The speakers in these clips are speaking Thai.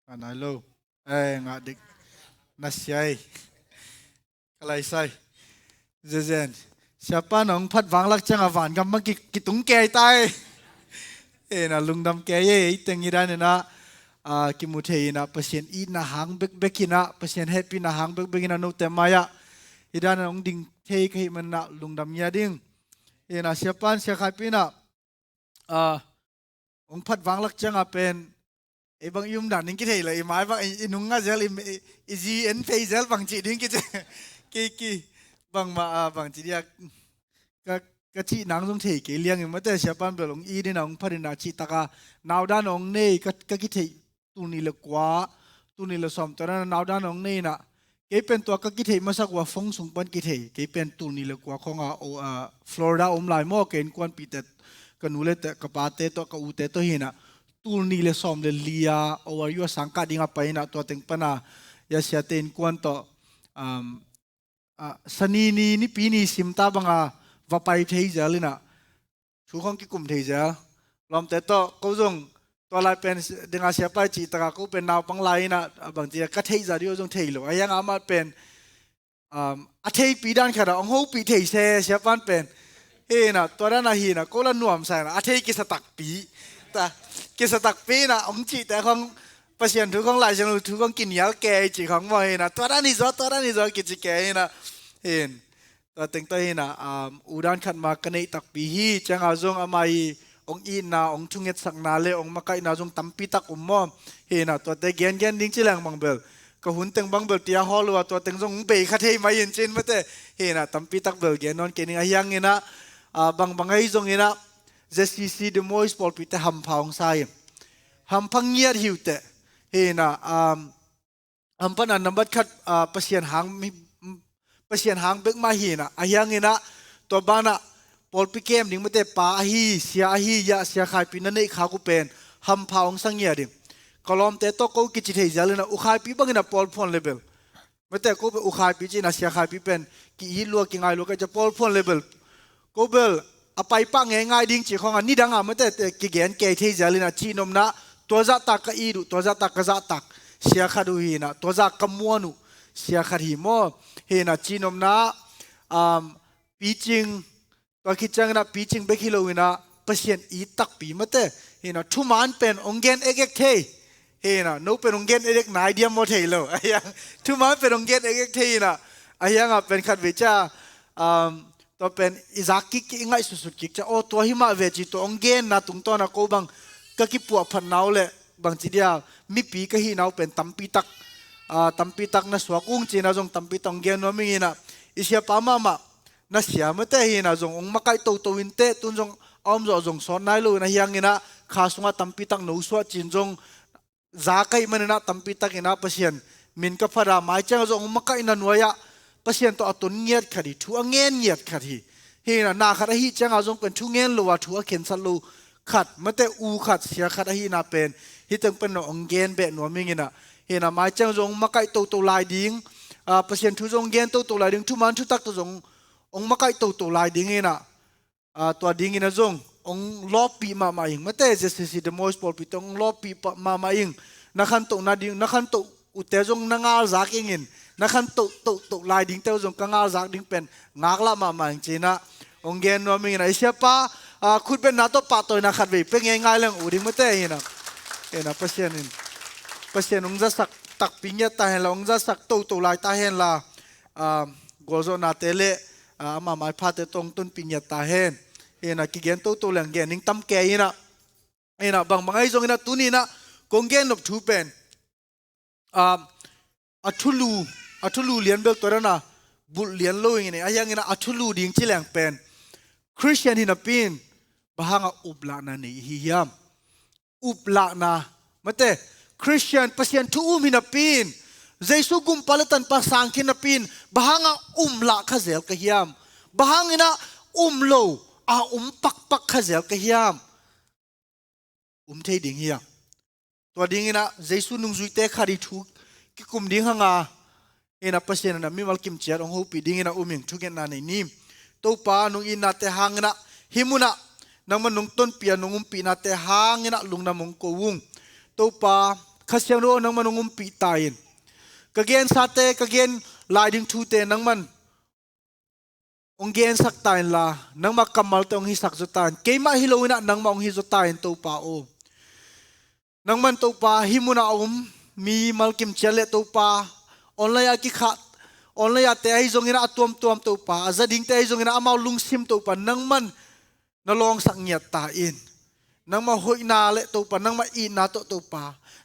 Analo. Nga dik nasyay. Kalay say. Zezen. Siapa nong phat wang lak chang avan gam mang kitung kay tay. Na lungdam kay tengiran na kimuthei na pasien I na hang bek bekina pasien happy na hang bek bekina no temaya. Idan ong ding thei kai man na lungdam ya ding. Na siapa siya pina ong phat wang lak chang apen bang yum dan ning ki thei lai mai bang inung nga zel ji en fei zel bang chi ding ki bang ma bang chi dia ka chi nang jong thei ke liang ma te sia pan belong I ni nang pharin na chi taka naw dan ong nei ka ki thei tu ni le kwa tu ni le som to na naw dan ong nei na ke pen to ka ki thei ma sak wa phong sung pan ki thei ke pen tu ni le kwa khonga Florida lai mo ken kwan pi te ka nu le te ka pa te to ka u te to hina tu ni le som le lia or yu sangka dinga pa ina to teng pana ya sia ten kwan to sani ni pi ni sim ta banga va pai thei jalina thu khong ki kum thei ja lom te to ko jong to lai pen dinga sia pai chi ta ko pen naw pang lai na bang ti ka thei ja dio jong thei lo ayang ama pen a thei pi dan khara ong ho pi thei se sia pan pen na to ra na hi na ko la nuam sa na a thei ki sa tak pi ta ki sa tak pi na ong chi te khong pasien thu khong lai jang thu khong kin yal ke chi khong mo na to ra ni zo ki chi ke naตัวเต็งตัวนะอุดานขัดมากันในตักปีฮีจังอาจงอามาอีองอินนาองชุงเงสักนาเลองมาไกนาจงตั้มปีตักมอมนะตัวเต็งเกนดิ้งชิลังบังเบลก็หุ่นเต็งบังเบลเตียฮอลว่าตัวเต็งจงเบยขัดให้มาเย็นจินมาเตนะตั้มปีตักเบลเกนนอนเกนิงอายังนะบางไงจงนะเจสซีเดโมอิสปอลปีเตหัมพาวงไซหัมพังเงียดหิวเตนะหัมพันนันบัดขัดปัศยานหางpasien hang bek ma hi na ayang ina to bana pol pi kem ding mate pa hi sia hi ya sia khai pi na nei kha ku pen ham phaung sang ya ding kolom te to ko ki chi thei jalena u khai pi bangina pol phone level mate ko u khai pi chi na sia khai pi pen ki hi lo ki ngai lo ka ja pol phone level ko bel apai pa nge ngai ding chi khonga ni danga mate ki gen ke thei jalena chi nom na to za ta ka I du to za ta ka za tak sia kha du hi na to za kamuanu sia kha hi mo na chinom na pitching to kichang na pitching bekilo ina pasien I tak pi mate na thu man pen ongen ek the na no pen ongen ek nai dia mo thei lo ayang thu man pen ongen ek the na ayang a pen khat vecha to pen izaki ki ngai susu ki cha o to hi ma ve chi to ongen na tung to na ko bang ka ki pu phan naw le bang chi dia mi pi ka hi naw pen tampi tak tampi tak na swakung china jong tampi tong gen no mingina isya pama ma na sia mate hi na jong ong makai to inte tun jong om zo jong son nai lu na hiangina khasunga tampi tak no swa chin jong za kai manina tampi tak ina pasien min ka phara mai chang jong makai na nuaya pasien to atun ngiat khadi thu angen ngiat khadi hi na khara hi chang jong pen thu ngen lo wa thu a ken sal lu khat mate u khat sia khara hi na pen hi tang pen no ong gen be no mingina na mai chang jong makai to lai ding pasien thu jong gen to lai ding thu man thu tak to jong ong makai to lai ding na to ding ina jong ong lopi ma ing mate je si the most pol pitong lopi ma ing na khan to na ding na khan to ute jong na ngal zak ingin na khan to lai ding te jong ka ngal zak ding pen ngak la ma ing china ong gen no mi na sia pa khut ben na to pa to na khat ve pe nge ngai lang u ding mate na pasien ong za sak tak pinya ta hen la ong za sak to lai ta hen la gozo na tele ama mai pha te tong tun pinya ta hen na ki gen to lang gen ning tam ke ina bang mangai jong ina tunina kong gen op thu pen athulu lian bel torana bul lian lo ing ni ayang ina athulu ding chilang pen Christian hina pin bahanga ubla na ni hiyam ubla na mate Christian pasien thu hinapin Jesu gum palatan pasang kinapin bahanga la khazel ka hiam bahangina lo pak khazel ka hiam thei ding hiam to ding ina Jesu nung zuite khari thu ki kum ding hanga ina pasien na mi mal kim chiar ong ho pi ding ina uming thugen na nei nim to pa nung ina te hangna himuna nang manung ton pia nung pi na te hangina lungna mong ko wung to pa ข้าเสียงรู้นังมันงุมปีตายกะเกนซาเตกะเกนลายดึงทูเตนังมันองเกนสักตายละนังมากำมัลเตองฮิสักจุตายเกมาฮิโลวินะนังมาองฮิจุตายตัวป่าโอนังมันตัวป่าฮิมุนามีมัลกิมเชลตัวป่าออนไลน์กิขาออนไลน์แต่ให้จงอินะตัวตัวป่าจะดิ้งแต่ให้จงอินะอามาลุงซิมตัวป่านังมันนลองสักเงียตาอินนังมาหอยนาเลตัวป่านังมาอีนาตัวป่า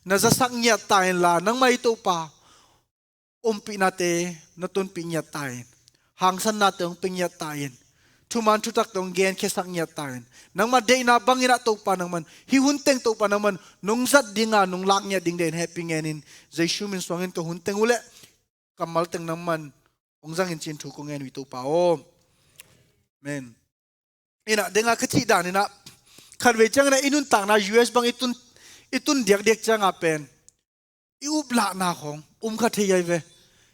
น่าจะสักเงียตายละนังมาอีตัวป่าปีนาเตนตุนปีเงียตายหางสันนาเตองปีเงียตายทุมันทุตักตองเกนเคสักเงียตายนังมาเดนาบังอินะตัวป่านังมันฮิหุนเต็งตัวป่านังมันนุงจัดดิ้งนุงลักเงียดิ้งเดนแฮปปี้เงินินใจชูมินสวงอินตัวหุนเต็งอุเลกำมัลเต็งนังมันองจังอินจินถูกเงินวิตัวป่าโอเมนอินะเด้งอาคติดานินะขัดเวจังนะอินุนต่างนะ US บางอิตุนเด็กจังอาเป็นอุบละนาของขัดเทียเว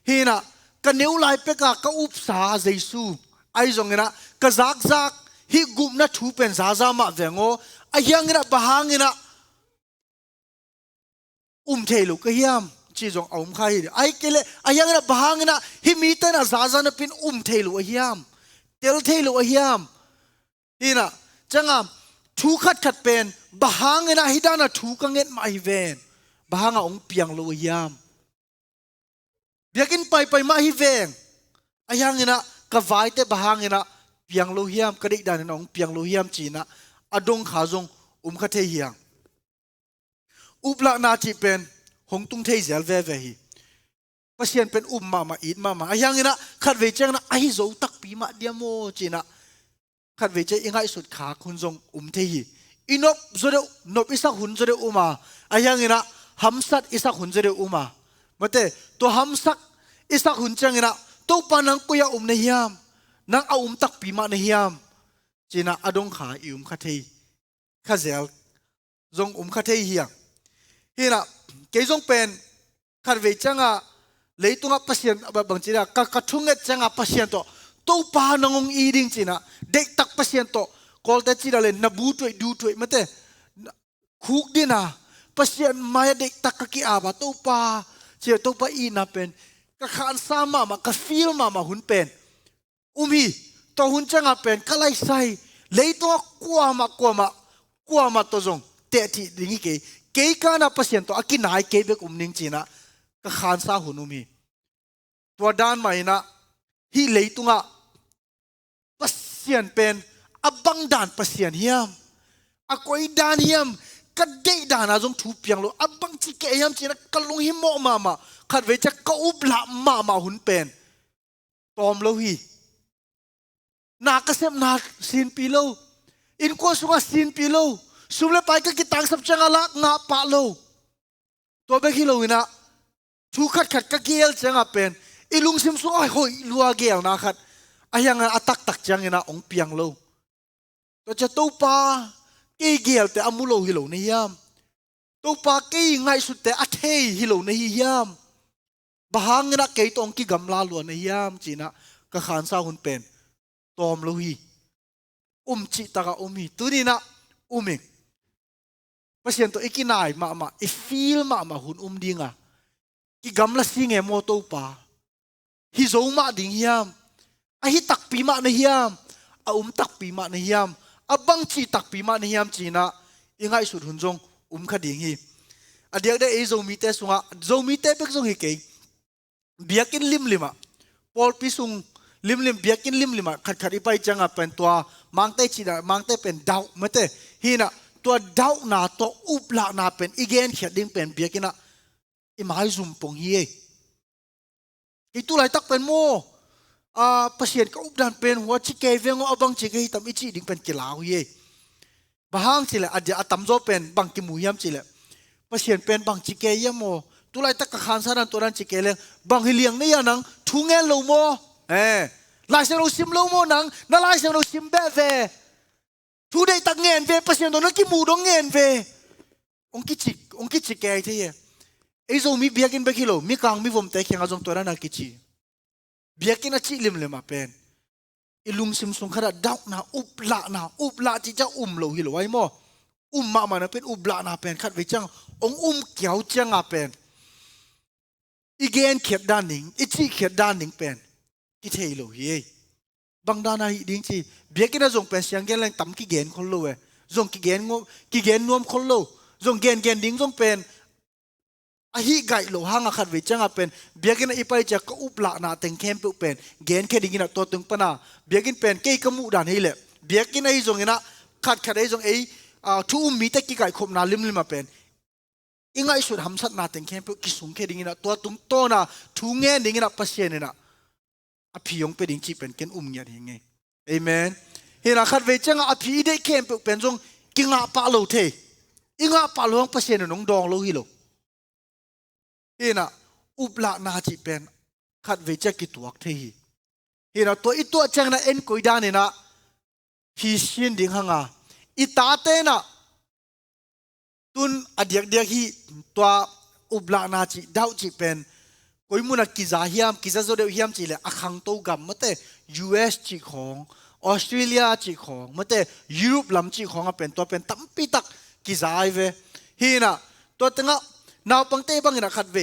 ฮีนะกันเนื้อลายเป็กกะอุบสาเจสูไอจงนะกะซักฮีกุมนะทูเป็นซามาเวงโอไอยังนะบะฮังนะเทลุกะยามจีจงเอาใครไอเกเลไอยังนะบะฮังนะฮีมีแต่นะซานะเป็นเทลุกะยามเตลเทลุกะยามฮีนะจังอ่ะทูขัดเป็นบะฮังนะฮิดานะทูกังเงินไม่เวนบะฮังอ่ะเปียงลุกะยามเบียกินไปมาฮิเวงอายังเงินะกะไว้แต่บะฮังเงินะเปียงโลหิมกระดิกดานน้องเปียงโลหิมจีนะอดงขาจงขัดเทียงอุปละนาจีเป็นหงตุงเทียเซลเวเวฮีภาษาเป็นมาอีดมาอายังเงินะขัดเวจังนะไอโจตักปีมาเดียโมจีนะขัดเวจังยังไงสุดขาคุณจงเทียอินบจเดนบอิสักหุ่นจเดมาอายังเงินะฮัมสัตอิสักหุ่นจเดมามาเตตัวฮัมสักอิสักหุ่นจังนะตัวปานังกุยาเนียมนังเอาตักปีมาเนียมจีน่าอดงขาขัดเทียข้าเซลจงขัดเทียเฮียงฮีน่ะเกยจงเป็นขัดเวจังอ่ะเลยตัวงับพัศยันบางจีน่ะกัดทุ่งเงจังอ่ะพัศยันตัวปานังอีดิ่งจีน่ะเด็กตักพัศยันกอลเตจีน่ะเลยนับบูถวยดูถวยมาเตคุกดิน่ะพัศยันมาเด็กตักกี้อาบะตัวปาเจ้าตัวปาอีน่ะเป็นก็ขานสามมาก็ฟีลมาหุ่นเป็นฮีตัวหุ่นจังอ่ะเป็นก็ไล่ใส่เลยตัวกลัวมาตัวจงเตะที่ดิ่งเกยกันนะพัศยันตัวอากินหายเกยเบกนิ่งจีน่ะก็ขานสาหุ่นฮีตัวด้านใหม่นะฮีเลยตัวพัศยันเป็นอบังดานพัศยันเฮียมอกอยดานเฮียมก็ได้ดานะจงถูเปียงโลอบังจิเกยมจีนะก็ลงหิมอมาขัดเวจะก็อุบละมาหุ่นเป็นตอมโลฮีนักเสพนักสินปีโลอินโคสุงสินปีโลสุมเลไปก็กิตังสับจังละงาปะโลตัวเบกิโลวินะทุกขัดก็เกลจังเป็นอิลุงซิมสุงไอ้หอยลัวเกลนะขัดไอ้ยังอัตักจังนะองเปียงโลตัวจะตัวปาเกลแต่อมุโลฮิโลนี่ยามตัวปาเกยง่ายสุดแต่อัเทฮิโลนี่ยามบางนะเกยตองกิกำลาลวนนี่ยามจีนะก็ขานสาหุ่นเป็นตอมโลฮีจิตากฮีตัวนี้นะมิงเพราะฉะนั้นตัวอีกินายมาอีฟีลมาหุ่นดิ้งอ่ะกิกำลาสิงเอโมโตปาฮิโซมาดิ้งยามฮิตักปีมาในยามตักปีมาในยามบังจีตักปีมาในยามจีนะยังไงสุดหุ่นจงขดิ้งฮีเดี๋ยวได้โซมีเตสุงโซมีเตเป็กจงฮีเกยเบียกินลิมอ่ะพอลพิสุงลิมเบียกินลิมอ่ะขัดอีไปจังอ่ะเป็นตัวมังเตจีนะมังเตเป็นดาวมาเตฮีนะตัวดาวนาตัวอุบละนาเป็นอีเกนเขียดิ้งเป็นเบียกินอ่ะอีหมายซุ่มปงฮีอีตัวไหลตักเป็นโมพัศยันก็อุบดันเป็นหัวชิเกยเวงอบังชิเกยทำอีจีดิ้งเป็นกีฬาฮีบางสิแหละเดี๋ยวตั้มโจเป็นบางกิมูยามสิแหละพัศยันเป็นบางชิเกยยามโมตัวไหลตักขานสารันตัวนั้นชิเกยเลยบางฮิเลียงนี่ยานังทุ่งเงินโลโมลายเสียงเราซิมโลโมนังน่าลายเสียงเราซิมเบเวทุได้ตักเงินเวพัศยันตัวนั้นกิมูดงเงินเวองคิดชิเกยที่ไอ้โจมีเบียกินเบกิโลมีกลางมีวมเตะเขียงอาจงตัวนั้นนักกิจเบียกินอาชีลิมเลยมาเป็นอิลุงซิมสงขนาดดาวนาอุบละจีจะโลหิโลไว้โมมานะเป็นอุบละนาเป็นขัดไว้จัง องเกี่ยวจังเป็นอีเกนเขียดด้านหนิงอีจีเขียดด้านหนิงเป็นกิเทโลเยบางด้านอะไรดิ้งจีเบียกินนะจงเป็นเสียงเกนแรงต่ำกิเกนคนโลเอจงกิเกนงกิเกนนวมคนโลจงเกนดิ้งจงเป็นอาฮิไกโลหางขัดวิจังเป็นเบียกินอีไปจากก็อุปละนาเต็งเข้มปุเป็นเกนแค่ดิ้งนะตัวตึงปนาเบียกินเป็นเกยกมูด่านให้เลยเบียกินไอ้จงนะขัดไอ้จงไอ้ทุ่มมีแต่กิไก่ขบนาลิมมาเป็นอิงไอ้สุดหำสัตนาเต็งเข้มปุกิสุงแค่ดิ้งนะตัวตึงโตนะทุ่งเงินดิ้งนะปัสเซียนนะอภิยงเป็นดิ้งจีเป็นเกนเงียดยังไงเอเมนเห็นขัดวิจังอภิได้เข้มปุเป็นจงกิงอาปะโลเทอิงอาปะโลงปัสเซียนน้องดองโลฮิโลเห็นอุปละนาจีเป็นขัดวิจักกิตัวเทฮีเห็นตัวอีตัวจังนะเอ็นกุยดานี่นะฮิชินดิ้งหังอีตาเตนะตุนอดียกฮีตัวอุปละนาจีดาวจีเป็นกุยมุนักกิจาฮิมกิจาโซเดียฮิมจีเลยอคังโตกัมมะเต US จีของออสเตรเลียจีของมะเตยุโรปลำจีของเป็นตัวเป็นตั้มปีตักกิจาไอเวฮีนะตัวตั้งนาวปังเต้บังนะขัดเว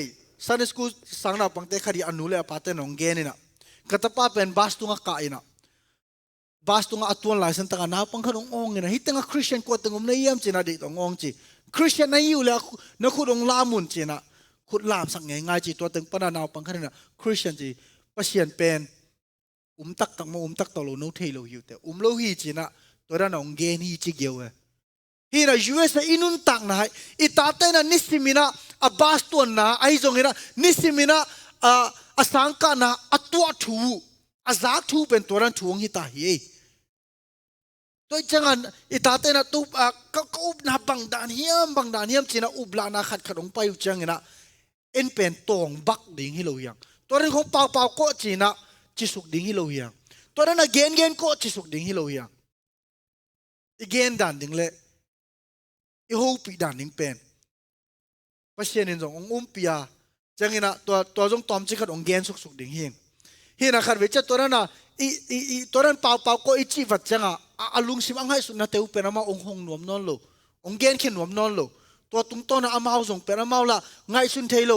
ซันสกูสังนาวปังเต้ขัดอนุเลอปาเตนองเกนี่นะกัตป้าเป็นบาสตุงกะอินะบาสตุงอัตวนหลายสันตั้งนาวปังขัดองนี่นะฮิตังคริสเตียนกวดตั้งในเยี่ยมจีนะดิตองจีคริสเตียนในอยู่แล้วนักขุดองลามุนจีนะขุดลามสังเงง่ายจีตัวตั้งปนานาวปังขัดนะคริสเตียนจีปัสเซียนเป็นตักตักมาตักตโลโนเทโลอยู่แต่โลฮีจีนะตัวนั้นองเกนี่จีเกียวฮีนะ US นะอินุนตักนะอิตาเตนะนิสิมินะบาสตัวนะไอจงนะนิสิมินะสังกานะตัวทูจากทูเป็นตัวนั้นทูงฮิตาฮีตัวจังอันอิตาเตนะตุก็อุบนะบังดานเฮียมจีนะอุบลานะขัดองไปอยู่จังนะเอ็นเป็นตองบักดิ่งฮิโลยังตัวนั้นของเปล่าก็จีนะจิสุกดิ่งฮิโลยังตัวนั้นเกนก็จิสุกดิ่งฮิโลยังอีเกนดันดิ่งเลยอีโฮปีด่านนิ่งเป็นภาษาเนี่ยจงปียจังเงินะตัวจงตอมจิขัดองเกนสุกดิ่งเฮงเฮนะขัดวิจัตัวนั้นตัวนั้นเปล่าก็อีจีวัดจังอาลุงสิมังให้สุนัตเตอุเป็นอามาองหงนวมนอนโลองเกนขึ้นนวมนอนโลตัวตุงต้นอามาเอาส่งเป็นอามาละไงสุนเทโล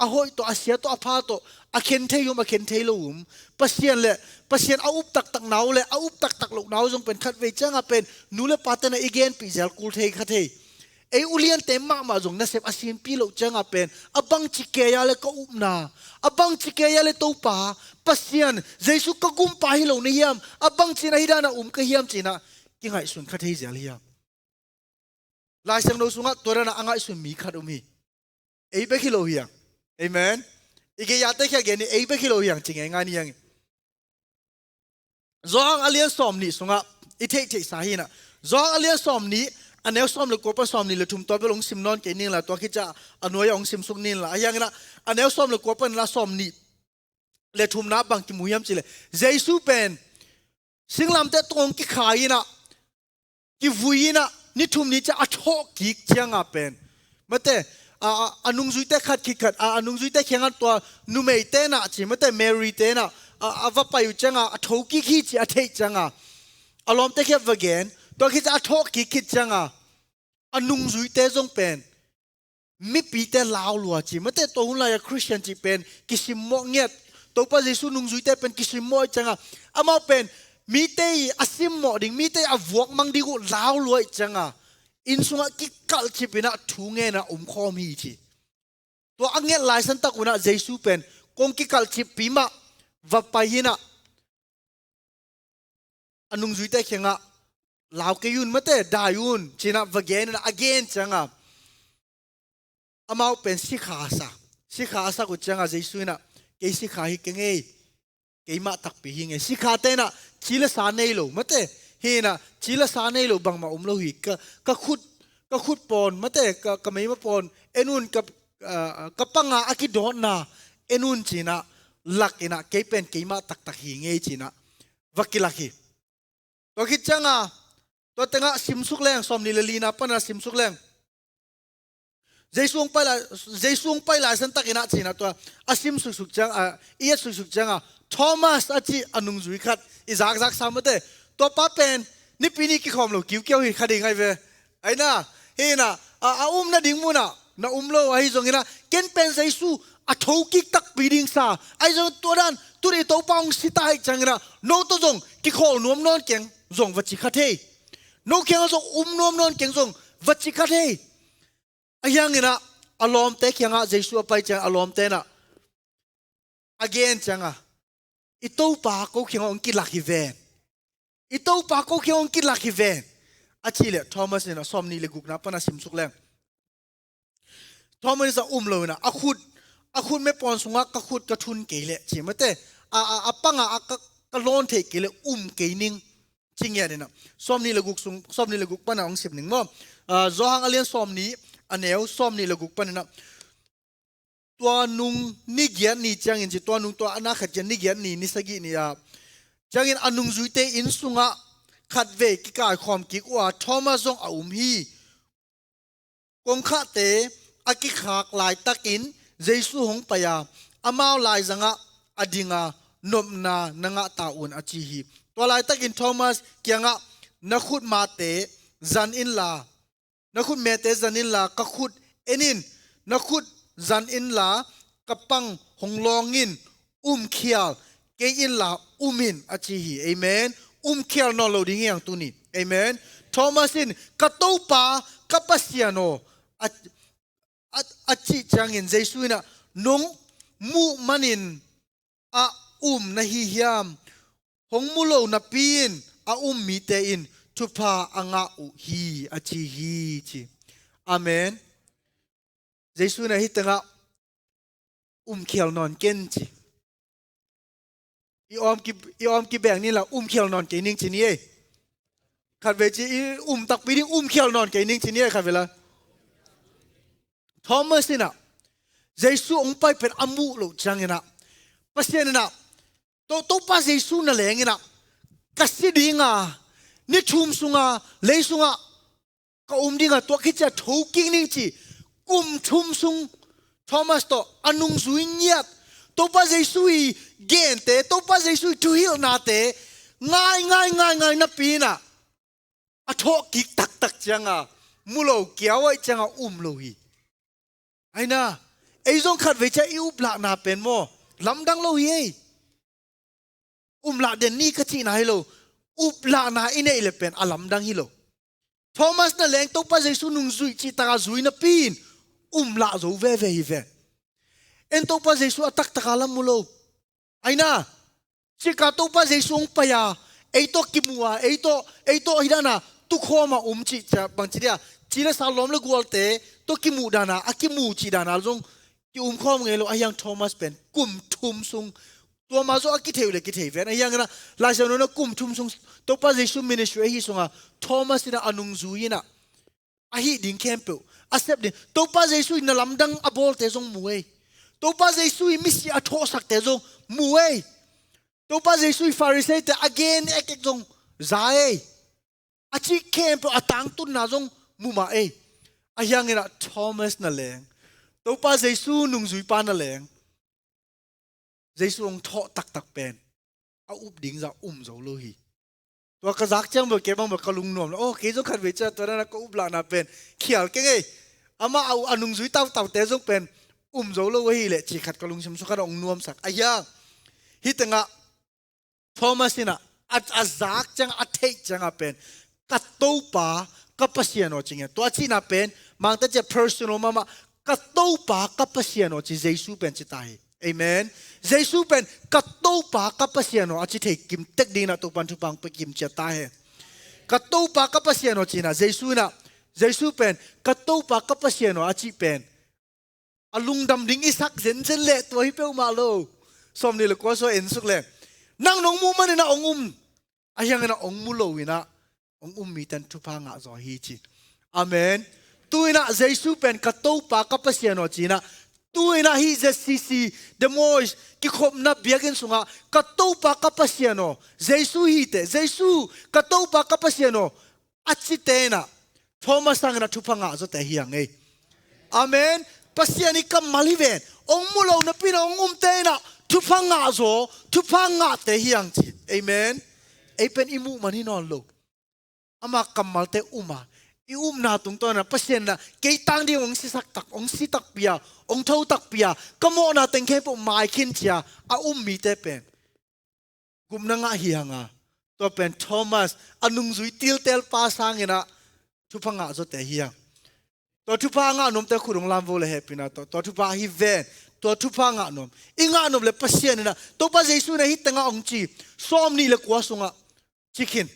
อาหอยตัวอาเซียตัวอาพาตัวอาเคนเทยุมอาเคนเทโลภาษาเลยภาษาเอาอุบตักหนาวเลยเอาอุบตักลูกหนาวจงเป็นขัดวิจังเป็นนูเลปาเตนะอีเกนปีเซลกูเทขัดเทไออุเลียนเต็มมาจงนะเซฟอาเซียนปีโลจังเป็นบังจิเกียเลยก็อุบนาบังจิเกียเลยตัวป่าปัสยานเจสุก็กุมป่าฮิโลนี่ยามบังจีน่าฮิดานะก็ฮิยามจีน่ากิไงสุนขัดเฮียเลยยามลายเสียงโนสุงะตัวนั้นอ่างไงสุนมีขัดมีไอเบคิโลฮิยังเอเมนอีกอย่างเตะแค่เกนี่ไอเบคิโลฮิยังจริงไงนี่ยังจองอาเลียนสอมนี่สุงะอีเทคสาหินะจองอาเลียนสอมนี่อันนี้ซ้อมเลยกว่าซ้อมนี่เลยทุ่มตัวไปลงซิมนอนเกนี่แหละตัวคิดจะอันนู้นยังซิมสุกนี่แหละอย่างนั้นอันนี้ซ้อมเลยกว่าเป็นละซ้อมนี่เลยทุ่มนับบางกิมุยมจิเลยเจสุเป็นสิ่งลำแต่ตรงกิขายนะกิวุยนะนี่ทุ่มนี่จะอัชอกกิกจังเป็นมาเตอันนุ่งจุยเตขัดคิดขัดอันนุ่งจุยเตแข่งกันตัวนุ่มเอเตนะจีมาเตเมรีเตนะว่าไปอยู่จังอัชอกกิขี้จีอัเทจังอารมณ์เตแค่วะเกนตัวคิดจะอัชอกกิคิดจังอันนุ่งจุยเตจงเป็นมิปีเตลาวลัวจีมาเตตัวหุ่นลายคริสเตียนจีเป็นกิสิโมเงียตัวพระเยซูนุ่งจุยเตเป็นกิสิโมจังอามาเป็นมีเตอาซิมโมดิ่งมีเตอวกมังดิกุลาวลัวจังอินสุงะกิกัลจีเป็นทุ่งเงินะคอมีจีตัวอังเงินลายสันตะกุนะเยซูเป็นกงกิกัลจีปีมาวับไปยินะอันนุ่งจุยเตแข่งลาวเกยุนมาเตดายุนจีน่าวะเกนนะ again จังอามาเป็นสิขาสะกุจังเยซูนะเกสิขาฮิเกงเกยมาตักปีฮิงสิขาเตนะจิลสานเนโลมาเตเฮนะจิลสานเนโลบังมาโลหิก็ขุดปอนมาเตก็ไม่มาปอนเอนุนกับปังอากิดอนนะเอนุนจีน่าลักนะเกยเป็นเกยมาตักฮิงจีน่าวักกิลักฮิตัวคิดจังตัวแต่งซิมสุกแรงสมนิลลีนาปนะซิมสุกแรงเจสุงไปหลายสันตักินะจีนะตัวซิมสุกจังอียสุกจังทอมัสอาจีอนุงจุยขัดอีจากสามเตตัวป้าเป็นนี่ปีนี้กี่คอมลูกกิ้วหิขัดยังไงเว้ไอ้น่ะเฮ้น่ะอุ้มน่ะดิ่งมูน่ะ na umlo ai zong ina ken pen jaisu a thoki tak piding sa ai zo to dan tu ri to paung sitai changina no to zong ki khol nom non keng zong wachi khathe no keng zo nom non keng zong wachi khathe ayang ina alom te kyanga jaisu pai chang alom te na again changa ito pa ko kyang ong ki laki ven ito pa ko kyang ong ki laki ven achile Thomas ina somni le guk na pana sim suk leng Thomas a lo na akhut me pon sunga ka khut ka thun ke le chi mate a panga ka lon the ke le ke ning chingya na somni le guk pana ong sim ning mo zo hang alian somni aneu somni le guk pana na tua nung ni gian ni changin chi tua nung tua ana khat jan ni gian ni sagi ni ya changin anung zuite in sunga khat ve ki ka khom ki wa Thomas zong a hi kong kha te aki khak lai takin Jesu hong paya amao lai zanga adinga nomna nanga taun achi hi to lai takin Thomas kyanga nakhut ma te zan in la nakhut me te zan in la ka khut enin nakhut zan in la kapang honglongin khial ke in la umin achi hi amen khial no lo ding yang tu ni amen Thomas in katopa kapasiano achi changin Jesu na nong mu manin a na hi hiam hong mulo na pin a mi te in tupa anga hi achi hi chi amen Jesu na hitanga khial non ken chi i om ki beng ni la khial non ke ning chi ni e khat ve chi tak pi ding khial non ke ning chi ni e khat ve la Thomas ina Jesu ong pai pen amu lo changina pasien na to pa Jesu na lengina kasidinga ni thum sunga leisunga ka dinga to khicha thoking ning chi thum sung Thomas to anung zuinyat to pa Jesu I gente to pa Jesu to heal na te ngai na pina a tho ki tak changa mulo kiawai changa lo hi aina eizong khat vecha I upla na pen mo lamdang lo hi la den ni ka chi na hi lo upla na ine ile pen alamdang hi lo Thomas na leng to pa Jesu nung zui chi ta zui na pin la zo ve hi ve en to pa Jesu atak takalam mulo aina chika to pa Jesu ong paya eito kimua eito hidana tu khoma chi cha bang chi dia chila salom le gualte to kimu dana akimu chi dana zong ki khom ngelo ayang Thomas pen thum sung to ma zo akitheu le kithei ven ayang na la jano na thum sung to pa Jesu ministry hi sunga Thomas ina anung zuina ahi ding kempo accept din to pa Jesu na lamdang abol te zong muei to pa Jesu misi atho sak te zong muei to pa Jesu Pharisee te again ek zong zai achi kempo atang tun na zong muma ayang ina Thomas na leng to pa Jesu nung zui pa na leng Jesu ong tho tak pen a ding za zo lo hi to ka zak chang bo ke bang bo kalung nom o ke zo khat ve cha to na ko la na pen khial ke nge ama au anung zui taw te zong pen zo lo hi le chi khat kalung sim su kha ong nuam sak ayang hitanga Thomas ina at azak chang a thei chang a pen katopa kapasiano chinge to chi na pen mang ta che personal mama katopa kapasiano chi Jesu pen chi tai amen Jesu pen katopa kapasiano achi thei kim tek dina to pan thu pang pe kim cha ta he katopa kapasiano chi na Jesu pen katopa kapasiano achi pen alung dam ding isak zen le to hi pe ma lo som ni le ko so en suk le nang nong mu man na ongum ayang na ong mu lo ina ong mi tan thu pa nga zo hi chi amen tuina Jesu pen katopa kapasiano chi na tuina hi sisi the mois ki khop na biagen sunga katopa kapasiano Jesu hi te Jesu katopa kapasiano achi te na Thomas sang na thu pa nga zo te hi ang amen pasiani kam maliven ong mu lo na pina ong te na thu pa nga zo thu pa nga te hi ang chi amen pen imu mani non lo ama kamal te uma i na tung to na pasien na ke tang di ong si sak tak ong si tak pia ong thau tak pia kamo na teng ke po mai khin chia a mi te pen gum na nga hi hanga to pen Thomas anung zui til tel pa sang ina thu phanga zo te hi to thu pa nga nom te khurung lam vo le happy na to thu pa hi ven to thu pa nga nom inga nom le pasien na to pa jesu na hi tanga ong chi som ni le kwa sunga chicken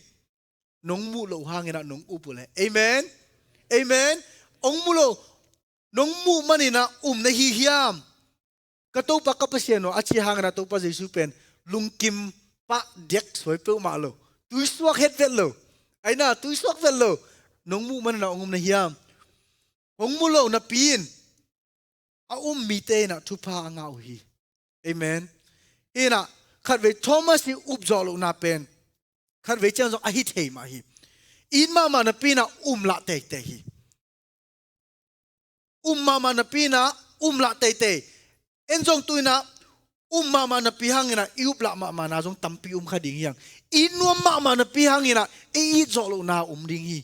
nong mu lo hangina nong upule amen amen ong mu lo nong mu manina na hi hiam ka to pa ka pasien no achi hangina to pa jesu pen lungkim pa dek soi pe ma lo tu suak het vet lo aina tu suak vet lo nong mu manina ong na hiam ong mu lo na pin a mi te na thu pa nga hi amen ina khat ve Thomas hi up zo lo na pen khat ve chang zo a hi thei ma hi in ma na pina la te te hi ma na pina la te te en jong tuina ma na pi hangina iup la ma na jong tampi kha ding yang in no ma na pi hangina i zo lo na ding hi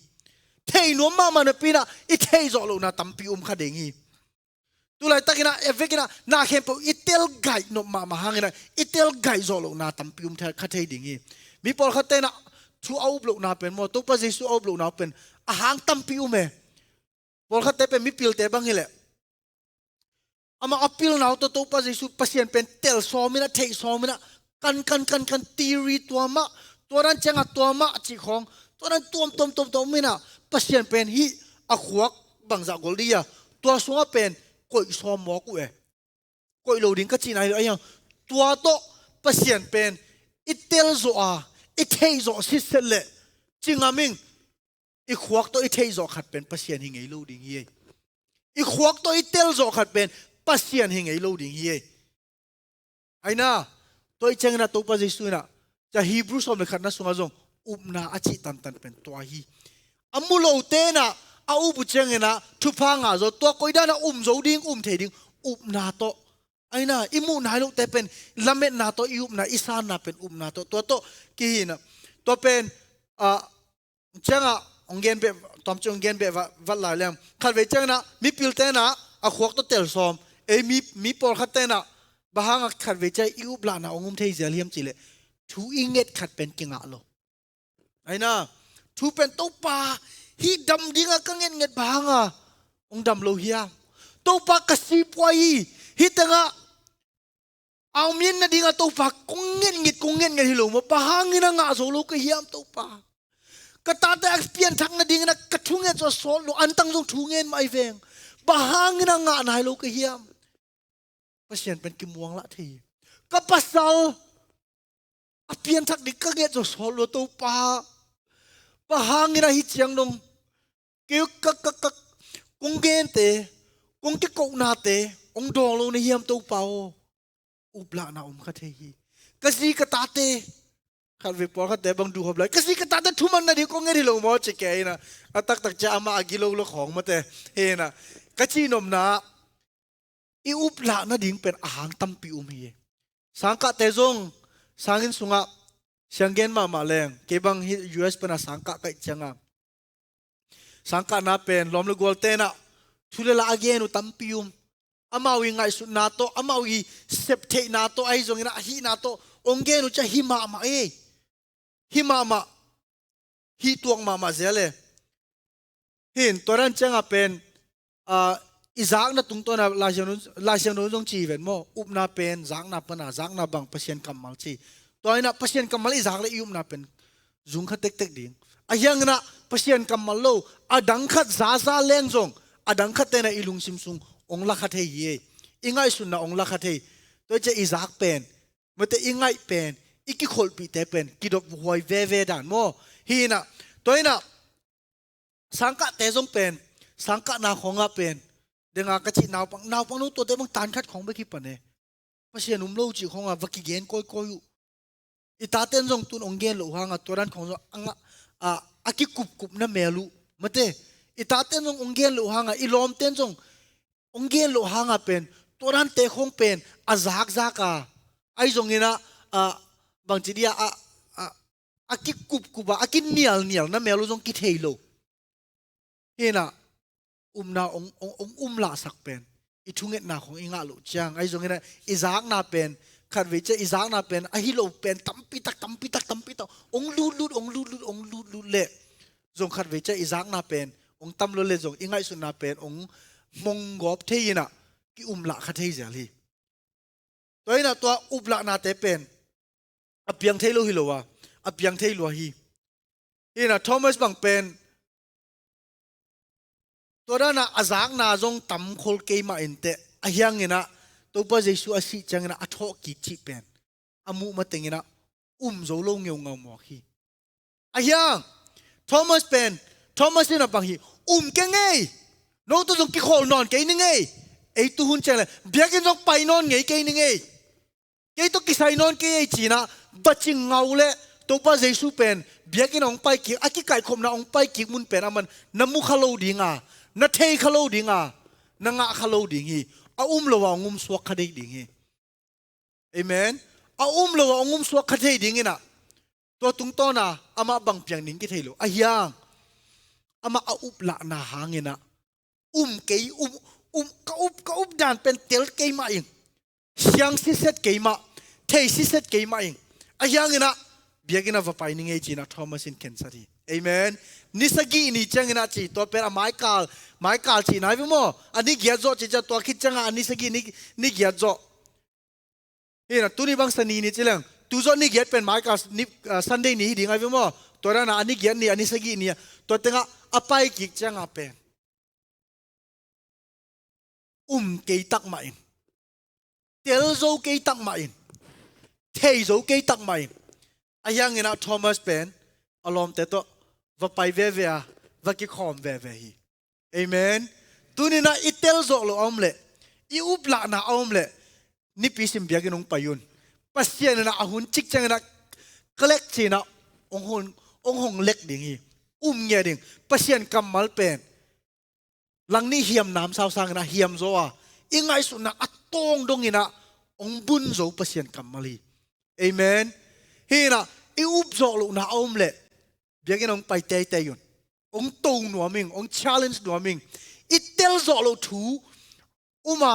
thei no ma na pina i thei zo lo na tampi kha ding hi tu lai takina evekina na kempo itel gai no ma hangina itel gai zo lo na tampi kha thei ding hi mi por khate na thu au blok na pen mo to pa jesu au blok na pen a hang tampi me por khate pe mi pil te bang hele ama apil na to pa jesu pasien pen tel so mina thei so mina kan tiri tuama toran changa tuama chi khong toran tom mina pasien pen hi a khuak bangza goldia to sunga pen koi so mo ku e koi lo ding ka chi nai ayang tua to pasien pen itel zo a i thei zo si sele chingaming i khuak to i thei zo khat pen pasien hi ngei lo ding hi i khuak to i tel zo khat pen pasien hi ngei lo ding hi aina toi chengna to pa jesu na cha hebrew som le khat na sunga jong upna achi tan pen to hi amulo te na a u bu chengena thu pha nga zo to koida na zo ding the ding upna to aina imu na lo te pen lamet na to iup na isan na pen na to ki na to pen changa ongen be tom chung gen be va la lem khat ve changa mi pil te na a khok to tel som e mi por khat te na bahang khat ve chai iup la na ongum thei zel hiam chile thu inget khat pen kinga lo aina thu pen to pa hi dam dinga ka nget bahanga ong dam lo hiam to pa ka si poi hi tanga aw min na dinga to pa kungen ngit hilo mo pahangin nga so lo ka hiam to pa kata ta experience thang na dinga ka thungen so so lo antang jong thungen mai veng pahangin nga na lo ka hiam pasien pen ki muang la thi ka pasal apian thak dik ka nget so so lo to pa pahangin hi chiang dong ke ka kungen te kung ki ko na te ong dong lo ni hiam to pa o upla na kha thei kasi ka tate khat ve por kha te bang du hob lai kasi ka tate thuman na di ko ngeri lo mo che ke na atak tak cha ama agilo lo khong mate he na kachi nom na i upla na ding pen ahang tampi hi sangka te jong sangin sunga sanggen ma leng ke bang US pana sangka kai changa sangka na pen lom le gol te na thule la again u tampium amawi ngai su nato amawi septe nato ai zong ina hi nato ongenu cha hima ma hi tuang ma zele hin toran changa pen izak na tung to na la janu jong chi ven mo upna pen zak na pana zak na bang pasien kamal chi toina pasien kamal izak le yum na pen zung kha tek ding ayang na pasien kamal lo adang khat za leng jong adang khat te na ilung sim sung ong la khat ye ingai sun na ong la khat he to che izak pen mate ingai pen iki khol pi te pen kidop hoi ve dan mo hi na toina sangka te jong pen sangka na khonga pen denga ka chi naw pang no to te bang tan khat khong be ki pane pasien lo chi khonga vaki gen koi ita ten jong tun ong gen lo hanga toran khong jo anga aki kup na melu mate ita ten jong ong gen lo hanga ilom ten jong ong gen lo hanga pen toran te khong pen azak zaka ai jong ina bang chi dia aki kup kuba aki nial na melu jong ki thei lo เฮน่ะนาองละสักเป็นอีทุ่งเงินนาของอิงาลุจังไอ้ตรงนี้นะอิจากนาเป็นขัดวิจัยอิจากนาเป็นไอ้ฮิโลเป็นตั้มปิตักองลูดเละจงขัดวิจัยอิจากนาเป็นองตั้มลุเละจงอิงาสุนาเป็นองมงกอบเทียนะกิละขัดเทียจารีตัวนี้นะตัวละนาเตเป็นอับยังเทโลฮิโลวะอับยังเทโลฮีนี่นะทอมัสบังเป็นตัวนั้นนะอาจากนาจงตั้มคนเกยมาอินเตะอายังนี่นะตัวพระเยซูอาศัยจังนะอัทโอกิจิเป็นอามุมาติงนะโจโลงเงาหมอกฮีอายังทอมัสเป็นทอมัสนี่นะบางฮีเก่งไงโน้ตตัวจงกิโคลนอนเกยนึงไงไอตัวหุ่นจังเลยเบียกินจงไปนอนไงเกยนึงไงเกยตัวกิไซนอนเกยจีนะบัดจิงเงาเลยตัวพระเยซูเป็นเบียกินองไปกิอากิไก่คมนะองไปกิมุนเป็นอามันน้ำมุขโลดีงานาเทขโลดิงานางะขโลดิงีละวางุมสวกคดีดิงีเอเมนละวางุมสวกคดีดิงีนะตัวตุงต้นนะอามาบังเปียงนิ่งกิเทโลอายังอามาละนาหางเงินะเกยก็ดันเป็นเตลเกยมาเองเสียงสิเซตเกยมาเทสิเซตเกยมาเองอายังเงินะเบียกินว่าไปนิ่งเอจีนะทอมัสอินเคนซารีเอเมนนิสกีนี่จังนะจีตัวเป็นไม้กาลจีนายพี่โมอันนี้เกียรติจีจะตัวคิดจังอันนิสกีนี่เกียรติเฮ้ยนะตัวนี้บางสนีนี่จีเรื่องตัวจนี่เกียรติเป็นไม้กาลนี่ซันเดย์นี่ดีไงพี่โมตัวนั้นอันนี้เกียรตินี่อันนิสกีนี่ตัวเต็งอ่ะไปกิจจังอ่ะเป็นเกยตักมาเองเตลโซเกยตักมาเองเทโซเกยตักมาเองไอ้ยังเงี้ยนะทอมัสเป็นอารมณ์แต่ตัวว่าไปเว่ว่ากิคอมเว่ฮีเอเมนตัวนี้นะอิเตลโซโลอมเล่อีละนะอมเล่นี่พิสิมเบียกินองไปยุนปัสเซียนนะอาหุนจิกจังนะกเล็กจีนะองหงเล็กดิ่งฮีเงี้ยดิ่งปัสเซียนกำมัลเป็นหลังนี้เฮียมน้ำสาวสังนะเฮียมโซอ่ะอีไงสุนะอัตตงดงนี่นะบุญโซปัสเซียนกำมัลีเอเมนฮีนะอีโซโลนะอมเล่เบียกินองไปเตยุนตูหนัวมิงchallenge หนัวมิงอิเตลโซโลทูมา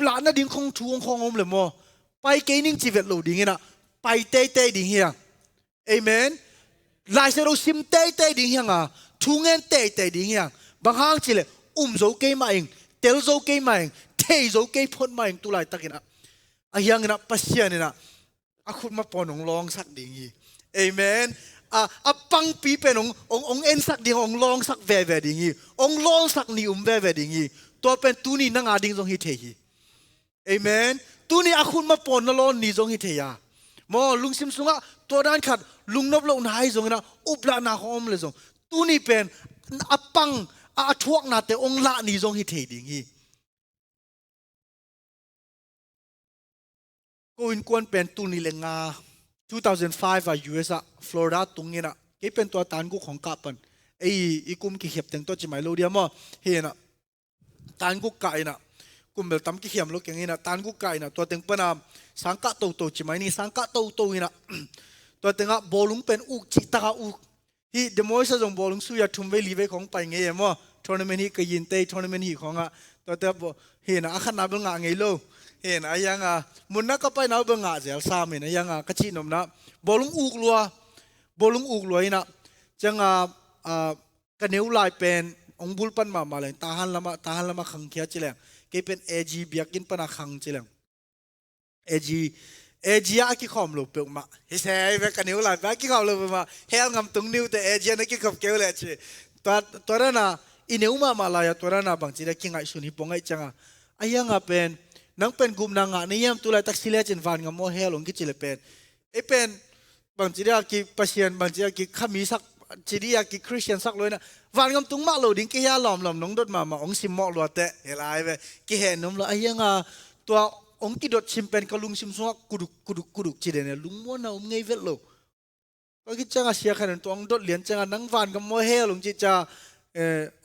ละนะดิ้งคงทูคงเลยมั้งไปเกนิ่งชีวิตโลดิ้งนะไปเตดิ้งเฮียเอเมนลายเซโรซิมเตดิ้งเฮียงทูเงินเตดิ้งเฮียงบางครั้งจิเลโซเกยมาเองเตลโซเกยมาเองเทโซเกยพ้นมาเองตุลายตะกินะอายังนะปัสเซียนนะอาคุณมาปอนองลองสักดิ้งฮีเอเมนปังปีเป็นองเอ็นสักดิ่งลองสักเวดิ่งฮีลองสักนิเวดิ่งฮีตัวเป็นตัวนี้นั่งดิ่งตรงฮิตเฮีเอเมนตัวนี้อาคุณมาปนนลอนนี่ตรงฮิตเฮียมอลุงซิมซุงตัวด้านขัดลุงนบลงนายตรงนะละนาหอมเลยตรงตัวนี้เป็นปังทวกนาแต่องละนี่ตรงฮิตเฮีดิ่งฮีกูอินกวนเป็นตัวนี้เลยงา2005 US ฟลอริดาตรงนี้นะเก็เป็นตัวตานกุของกัปปันไอ้กุมกี่เขียบถึงตัวจิ๋มไม่รู้เดียวมั้งเห็นนะตานกุไก่นะกุมเบลตั้มกี่เขียมลูกอย่างนี้นะตานกุไก่นะตัวเต็งเป็นสังกัดโตจิ๋มไม่นี่สังกัดโตนี่นะตัวเต็งบอลลุงเป็นอุกจิตาอุกที่เดโมสส่งบอลลุงสุยาทุ่มเวลีเวของไปเงี้ยมั้งทัวร์นาเมนต์นี้ก็ยินเตะทัวร์นาเมนต์นี้ของตัวเต็งเห็นนะอาคารนับงานไงลูกเห็นอะไรยังมุนนักก็ไปนับงานเสียสามเห็นอะไรยังกระชินมนะบอลลุงอุกลัวนะจังกันนิ้วลายเป็นองบุลปันมาเลยตาหันละมาขังเขียจิเลงเก็เป็นเอจีเบียกินปนาขังจิเลงเอจีอากิคอมลูกเปิลมาเฮ้ยเวกันนิ้วลายเวกิคอมลูกมาเฮลงำตุงนิ้วแต่เอจีนักกิคอมเกี่ยวเลยจีตัวนั้นนะอินิ้วมาลายตัวนั้นนะบางทีได้กินไอสุนิปงไอจังไอยังเป็นนังเป็นกลุ่มนางนี่ยังตัวไรตักสิเลจินฟันกับโมเฮลงกิจิเลเป็นเป็นบางทีได้กิปัสเซียนบางทีได้กิขมีสักจีดีกิคริสเตียนสักเลยนะวันกำตุงมาโลดิ้งกิยาหลอมน้องดดมาองซิมมอลวดเตะเฮลายเวกิเห็นน้องละไอ้ยังตัวองกิดดชิมเป็นกลุงซิมสวกกุดุจีเดเนี่ยลุงมัวน่ะไงเวลโลก็คิดจังเสียขนาดตัวองดดเหรียญจังนังวันกับโมเฮลงจีจ้า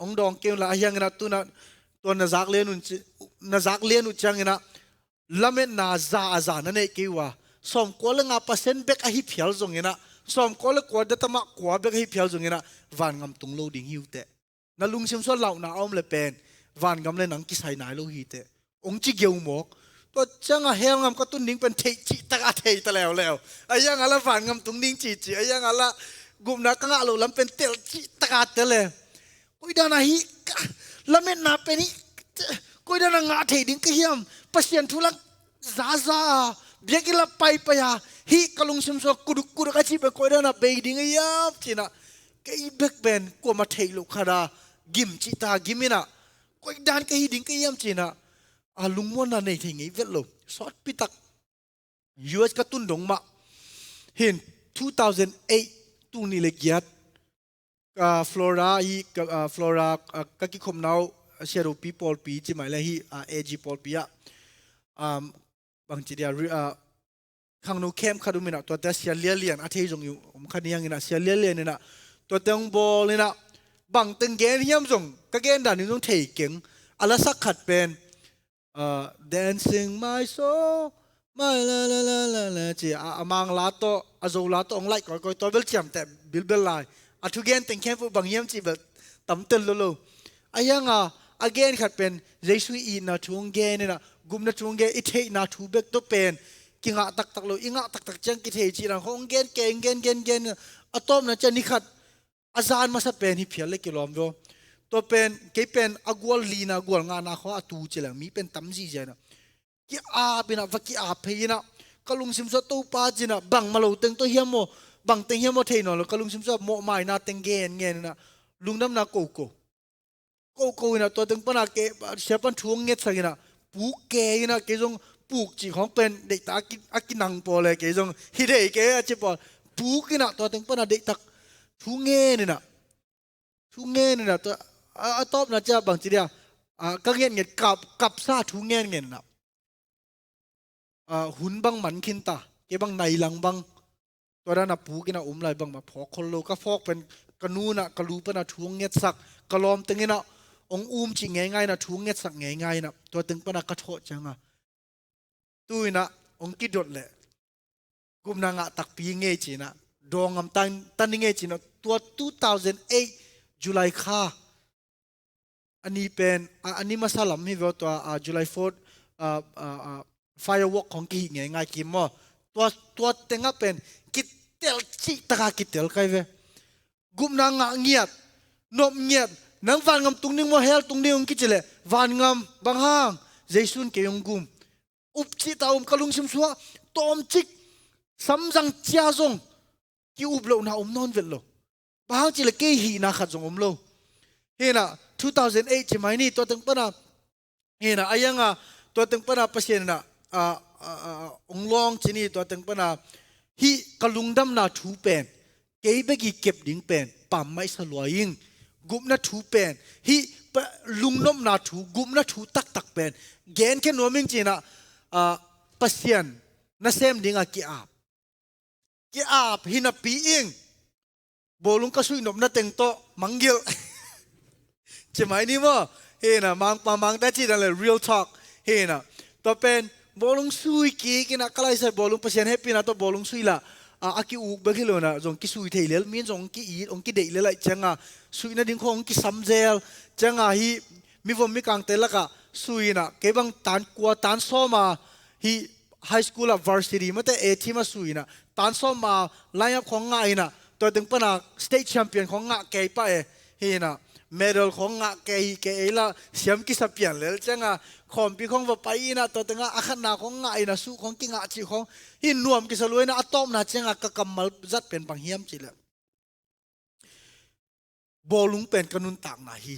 องดองเกี่ยวละไอ้ยังนะตัวนาจักเลียนุจังนะละเมนาซานั่นเองกี่ว่าสมควรละ5%เบกให้เพียลจงเงี้ยนะสมควรละกว่าเดตมะกว่าเบกให้เพียลจงเงี้ยนะวันงำตุงโลดิ้งหิวเตะ na lung sim so lau na om le pen van gam le nang ki sai nai lo hi te ong chi geu mok to changa hel ngam ka tun ning pen thei chi ta ka thei ta leo ayang ala van ngam tung ning chi ayang ala gum na ka nga lo lam pen tel chi ta ka te le koi da na hi lamet na pe ni koi da na nga thei ding ka hiam pasien thulak za biagila pai pa ya hi kalung sim so kuduk ka chi pe koi da na be ding yap china ke bek ben ko ma thei lo khara gim chi ta gimina koi dan ka hi ding ka yam china alung mo na nei thei ngi vet lo sot pitak US ka tun dong ma hin 2008 tu ni le giat Flora hi Flora ka ki khom nau shero people pi chi mai la hi AG pol pi ya bang chi dia khang no kem khadu mina to ta sia lian a thei jong yu khaniang ina sia lian ina to teng bol ina bang teng gen hiam jong ka gen dan ni jong thei keng ala sak khat pen dancing my soul my la chi amang la to azo la to ong like ko to bel cham te bil lai thu gen teng kem fu bang hiam chi bel tam tel lo ayanga again khat pen jesu I na chung gen ina gum na chung ge I thei na thu bek to pen kinga tak lo inga tak chang ki thei chi rang hong gen atom na chani khat azan ma sa pen hi phial le kilom do to pen ke pen agwal lina gwal nga na kho atu chilang mi pen tamji jana ki a bina vaki a pheina kalung sim so to pa jina bang malo teng to hiamo bang teng hiamo thei no kalung sim so mo mai na teng gen na lungnam na ko ina to teng pana ke sepan thuang nget sagina pu ke ina ke jong puk chi khong pen de ta ki nang po le ke jong hi de ke a chi po pu kina to teng pana de tak thu nge ni na to a top na cha bang chi dia ka nget kap sa thu nge na hun bang man khin ta ke bang nai lang bang to da na pu kina lai bang ma phok khol lo ka phok pen kanu na kalu pa na thuang nget sak kalom tengina ong chi ngai na thu nget sak ngai na to teng pa na ka tho changa tuina ong ki dot le gum na nga tak pi nge chi na dong am tan nge chi na to 2008 July kha ani pen ani masalam mi vo to July 4 firework kong ki ngai ki mo to tenga pen kitel chi taka kitel kai ve gum na nga ngiat nop ngiat nang van ngam tung ning mo hel tung ning ki chile van ngam bang hang jaisun ke yong gum up chi taum kalung sim suwa tom chik samjang chia zong ki up lo na non vel lo ba chile ke hi na khat zong lo hena 2008 chi mai ni to teng pana hena ayanga to teng pana pasien na onglong chini to teng pana hi kalungdam na thu pen ke begi kep ding pen pam mai salwaing gup na thu pen hi lungnom na thu gup na thu tak pen gen ke noming china pasien na sem dinga ki ap hi na pi ing bolung ka sui nom na teng to manggil chemai ni mo he na mang ta chi le real talk he na to pen bolung sui ki na kalai sa bolung pasien happy na to bolung sui la aki u bakilo na jong ki sui thei lel min jong ki ong ki dei le lai changa sui na ding khong ki samjel changa hi mi vom mi kang telaka sui na ke bang tan kwa tan so ma hi high school of varsity mate e thima sui na tan so ma line up khong nga ina to ding pana state champion khong nga ke pa e hi na medal khong nga ke la siam ki sapian lel changa khom pi khong va pai na to tenga akhan na khong nga ina su khong ki nga chi khong hin nuam ki saloi na atom na changa ka kamal zat pen pang hiam chi la bolung pen kanun tak na hi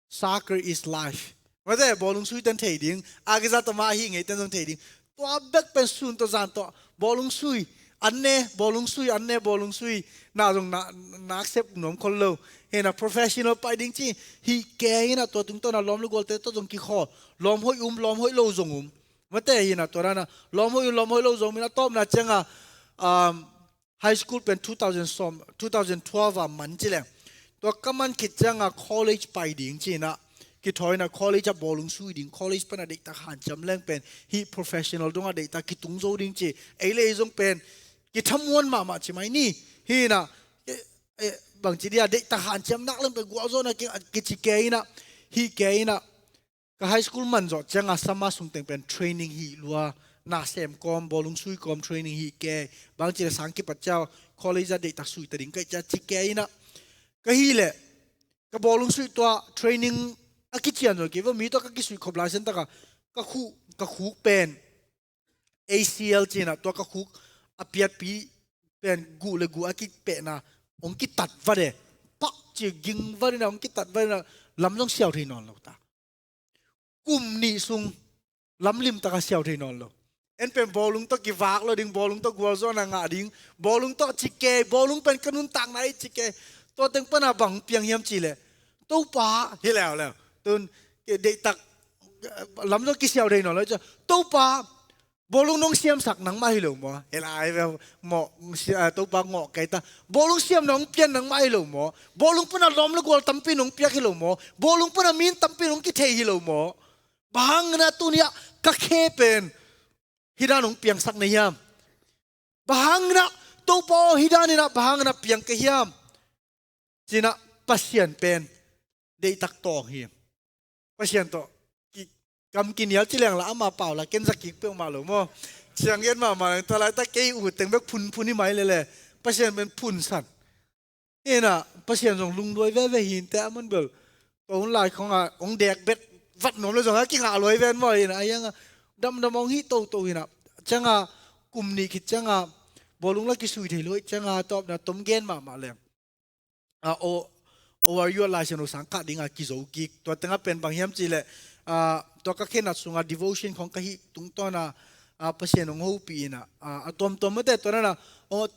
soccer is life wade bolung sui tan thei ding agiza to ma hi ngei tan jong thei ding to bek pen sun to zan to bolung sui anne bolung sui na jong na accept nom khol lo hena professional pai ding chi hi ke ina to tung to na lom lu gol te to jong ki kho lom hoi lo jong mate hina to rana lom hoi lo jong mina top na chenga high school pen 2012 man chi le to kaman ki changa college pai ding chi na ki thoi na college a bolung sui ding college pana de ta han cham leng pen hi professional donga de ta ki tung zo ding chi ele jong pen ki thamwon ma chi mai ni hi na บางทีเดียเด็กทหารเชื่อมนักเล่นไปกัวโซนะกิจเกย์นะฮีเกย์นะก็ไฮสคูลมันจอดจังอาสมาส่งแต่งเป็นเทรนนิ่งฮีลัวนาเซมกอมบอลลุงซุยกอมเทรนนิ่งฮีเกย์บางทีสังเกตปัจเจ้าคอลเลจเด็กตักซุยแต่ดิ้งก็จะจิเกย์นะก็ฮีเล่ก็บอลลุงซุยตัวเทรนนิ่งอากิจยันโอเคว่ามีตัวก็กิซุยขบลายเส้นตะก็คู่เป็น ACL จีนะตัวก็คู่อภิญปีเป็นกูเลยกูอากิเป็นนะองค์กิตัดวะเดปักจียิงวะเดนะองค์กิตัดวะเดนะลำต้องเสียวที่นอนเราตากลุ่มนี้ซุงลำลิมตะกะเสียวที่นอนเราเอ็นเป็นบอลลุงต้องกีวากเราดิ้งบอลลุงต้องกัวโซนางาดิ้งบอลลุงต้องจิเกบอลลุงเป็นกนุนต่างไหนจิเกตัวเต็งปนาบังเปียงเยี่ยมจีเลยตู้ป้าเฮียแล้วตุนเด็กตักลำต้องกิเสียวที่นอนแล้วจะตู้ป้าบอลลุงน้องเสียมสักหนังไม่หลงมั้งเฮลายแบบหมอตู้ป้าหงอกไก่ตาบอลลุงเสียมน้องเปียนหนังไม่หลงมั้งบอลลุงปนาล้อมแล้วกัวตั้มปีน้องเปียกหลงมั้งบอลลุงปนามีนตั้มปีน้องกิเทยหลงมั้งบางนะตัวเนี้ยก็แค่เป็นฮิดานุงเปียงสักในยามบางนะตัวปอฮิดานี่นะบางนะเปียงกะยามจีนะปัสเซียนเป็นเดตักตองเฮียปัสเซียนโตกำกินเนียจีเหลียงละอามาเปล่าละเกินสักกิกเปียงมาหรือมั้งเชียงเย็นมาตะไลตะเกยอูดเต็งแบบพุนนี่ไหมเลยปัสเซียนเป็นพุนสันนี่นะปัสเซียนส่งลุงด้วยแว่หินแต่มันเบิกตัวลายขององเด็กเบ็ดวัดหนุ่มเลยส่งให้กินอร่อยแว่นบ่อยนะยังดำมองฮิโตนะจังกลุ่มนี้คิดจังบอลลุงลักกิสุยเทลอยจังตอบนะต้มเกนมาเลยโอวายุลายเชนุสังกัดดิ่งกิโซกิกตัวตั้งเป็นบางยามจีเลยตัวก็แค่นัดส่งdevotion ของกะฮิตุงตัวน่ะเปอร์เซ็นต์ของหูปีน่ะตัวไม่ได้ตัวนั้นน่ะ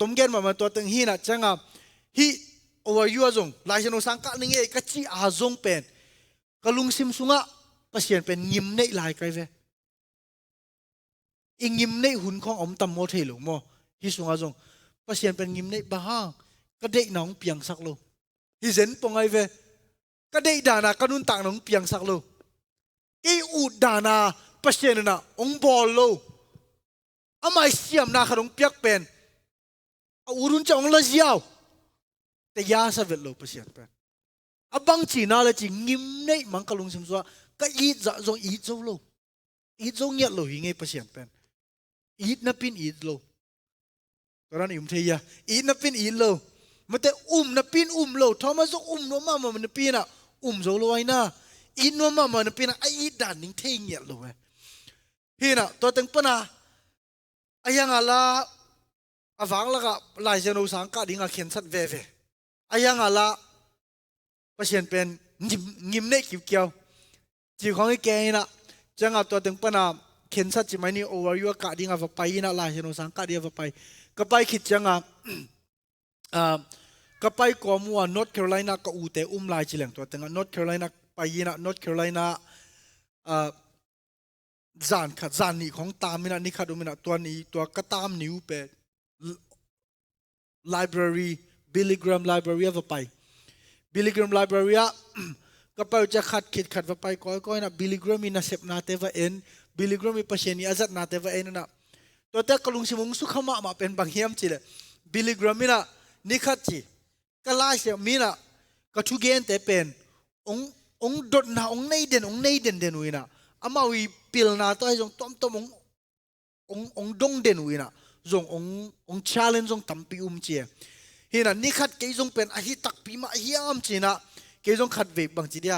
ต้มเกนมาตัวตั้งฮีน่ะจังฮีโอวายุอาจงลายเชนุสังกัดนี่ก็จีอาจงเป็นก็ลุงซิมสุงะเปอร์เซ็นต์เป็นยิมในลายไกลเวอิงยิมในหุ่นของอมตำโมเทลงโมฮิสุงอาจงปัสเซียนเป็นยิมในบ้าก็ได้น้องเปียงสักโลฮิเซนปงไอเวก็ได้ดานาก็นุนต่างน้องเปียงสักโลกีอูดานาปัสเซียนน่ะองบอลโลอามาเสียมนาขนมเปียกเป็นอูรุนจะองละเจียวแต่ยาสเวลโลปัสเซียนเป็นบังจีน่าเลยจียิมในมังกรลุงซิมซัวก็อีจะจงอีโจโลอีจงเงียโลยังไงปัสเซียนเป็นอีดนับเป็นอีดโลตอนนั้นอิมเทียอีดนับเป็นอีดโลมันแต่นับเป็นโลทอมาจงนัวมามันนับเป็นโจโลไว้นะอีดนัวมามันนับเป็นอีดด่านนิ่งเทียเงียโลเว้พี่น่ะตัวตึงปนะยังอะไรฟังแล้วก็ลายเจนูสังกัดดิ่งเขียนสัตว์เว่ยังอะไรปัสเซียนเป็นยิมเนกิวเกียวจีของไอ้แกน่ะจังตัวตึงปนะเขียนสัตว์จีไม่นี่โอวายุกะดิ่งว่าไปน่ะลายเจนูสังกัดดิ่งว่าไปก็ไปคิดจังก็ไปกอมัวนอร์ทแคโรไลนาก็อูเตลายจีเหลงตัวตึงนอร์ทแคโรไลนาไปน่ะนอร์ทแคโรไลนาจานนี่ของตามมินะนี่ขัดมินะตัวนี้ตัวก็ตามนิวเป็น library Billy Graham library ว่าไป Billy Graham library ก็ไปจะขัดว่าไปก้อยนะ Billy Graham มีนาเสพนาเทวะเอ็น Billy Graham มีประเชนีอาจัดนาเทวะเอ็นนะตัวแต่กลุงสิมุงสุขมาเป็นบางเฮียมจีเลย Billy Graham มีนะนี่ขัดจีก็ไล่เสียมีนะก็ทุกเกนแต่เป็นองดดนะองในเด่นวินะอามาวิปิลนาตัวไอ้จงต้มองดงเด่นวินะจงอง challenge จงตั้มปีเจียเห็นนะนี่ขัดเกยจงเป็นอาฮิตักปีมาเฮียมจีนะเกยจงขัดเวบบางจีเดีย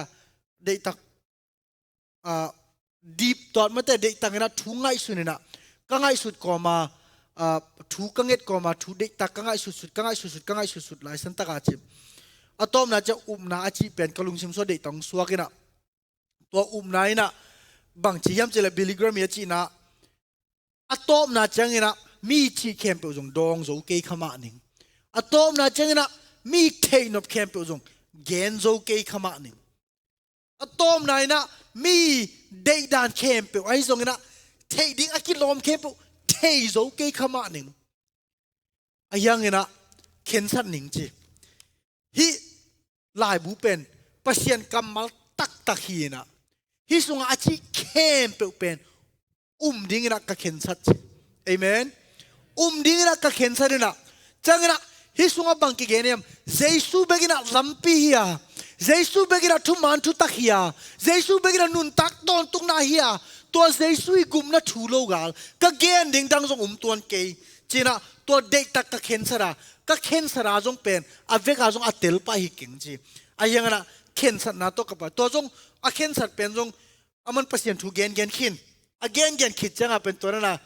ได้ตักdeep ตอนมาแต่ได้ตักนะทุ่งง่ายสุดนี่นะก็ง่ายสุดก็มาถูกังเง็ดก็มาถูได้ตักก็ง่ายสุดหลายสันตกาจิอะตอมน่าจะนาอาชีเป็นกลุงซิมโซได้ตังสวกินะตัวไหนนะบางทียามเจริญบิลลิกรามีจีนะอะตอมน่าจังนะมีชีเข้มเปจงดองโจเกยขมาหนิงอะตอมน่าจังนะมีเทนอบเข้มเปจงเกนโจเกยขมาหนิงอะตอมไหนนะมีเดดานเข้มเปไอ้จงนะเทดิ้งอากิลอมเข้มเปเทโจเกยขมาหนิงอายังนะเข็นสันหนิงจีฮิลายบูเป็นปัสยันกำมัลตักฮีนะฮิสุงอาชีเข้มเป็นดิ้งนะก็เข็นสัตย์เอเมนดิ้งนะก็เข็นสัตย์นะจังนะฮิ hi sunga bang ki geniam jesu begina lampi hiya jesu begina thu man thu tak hiya jesu begina nun tak ton tung na hiya to jesu I gum na thu lo gal ka gen ding dang jong tuan ke china to dek tak ka khen sara jong pen aveka jong atel pa hi king chi ayanga khen sat na to ka pa to jong a khen sat pen jong aman pasien thu gen khin again khit changa pen to na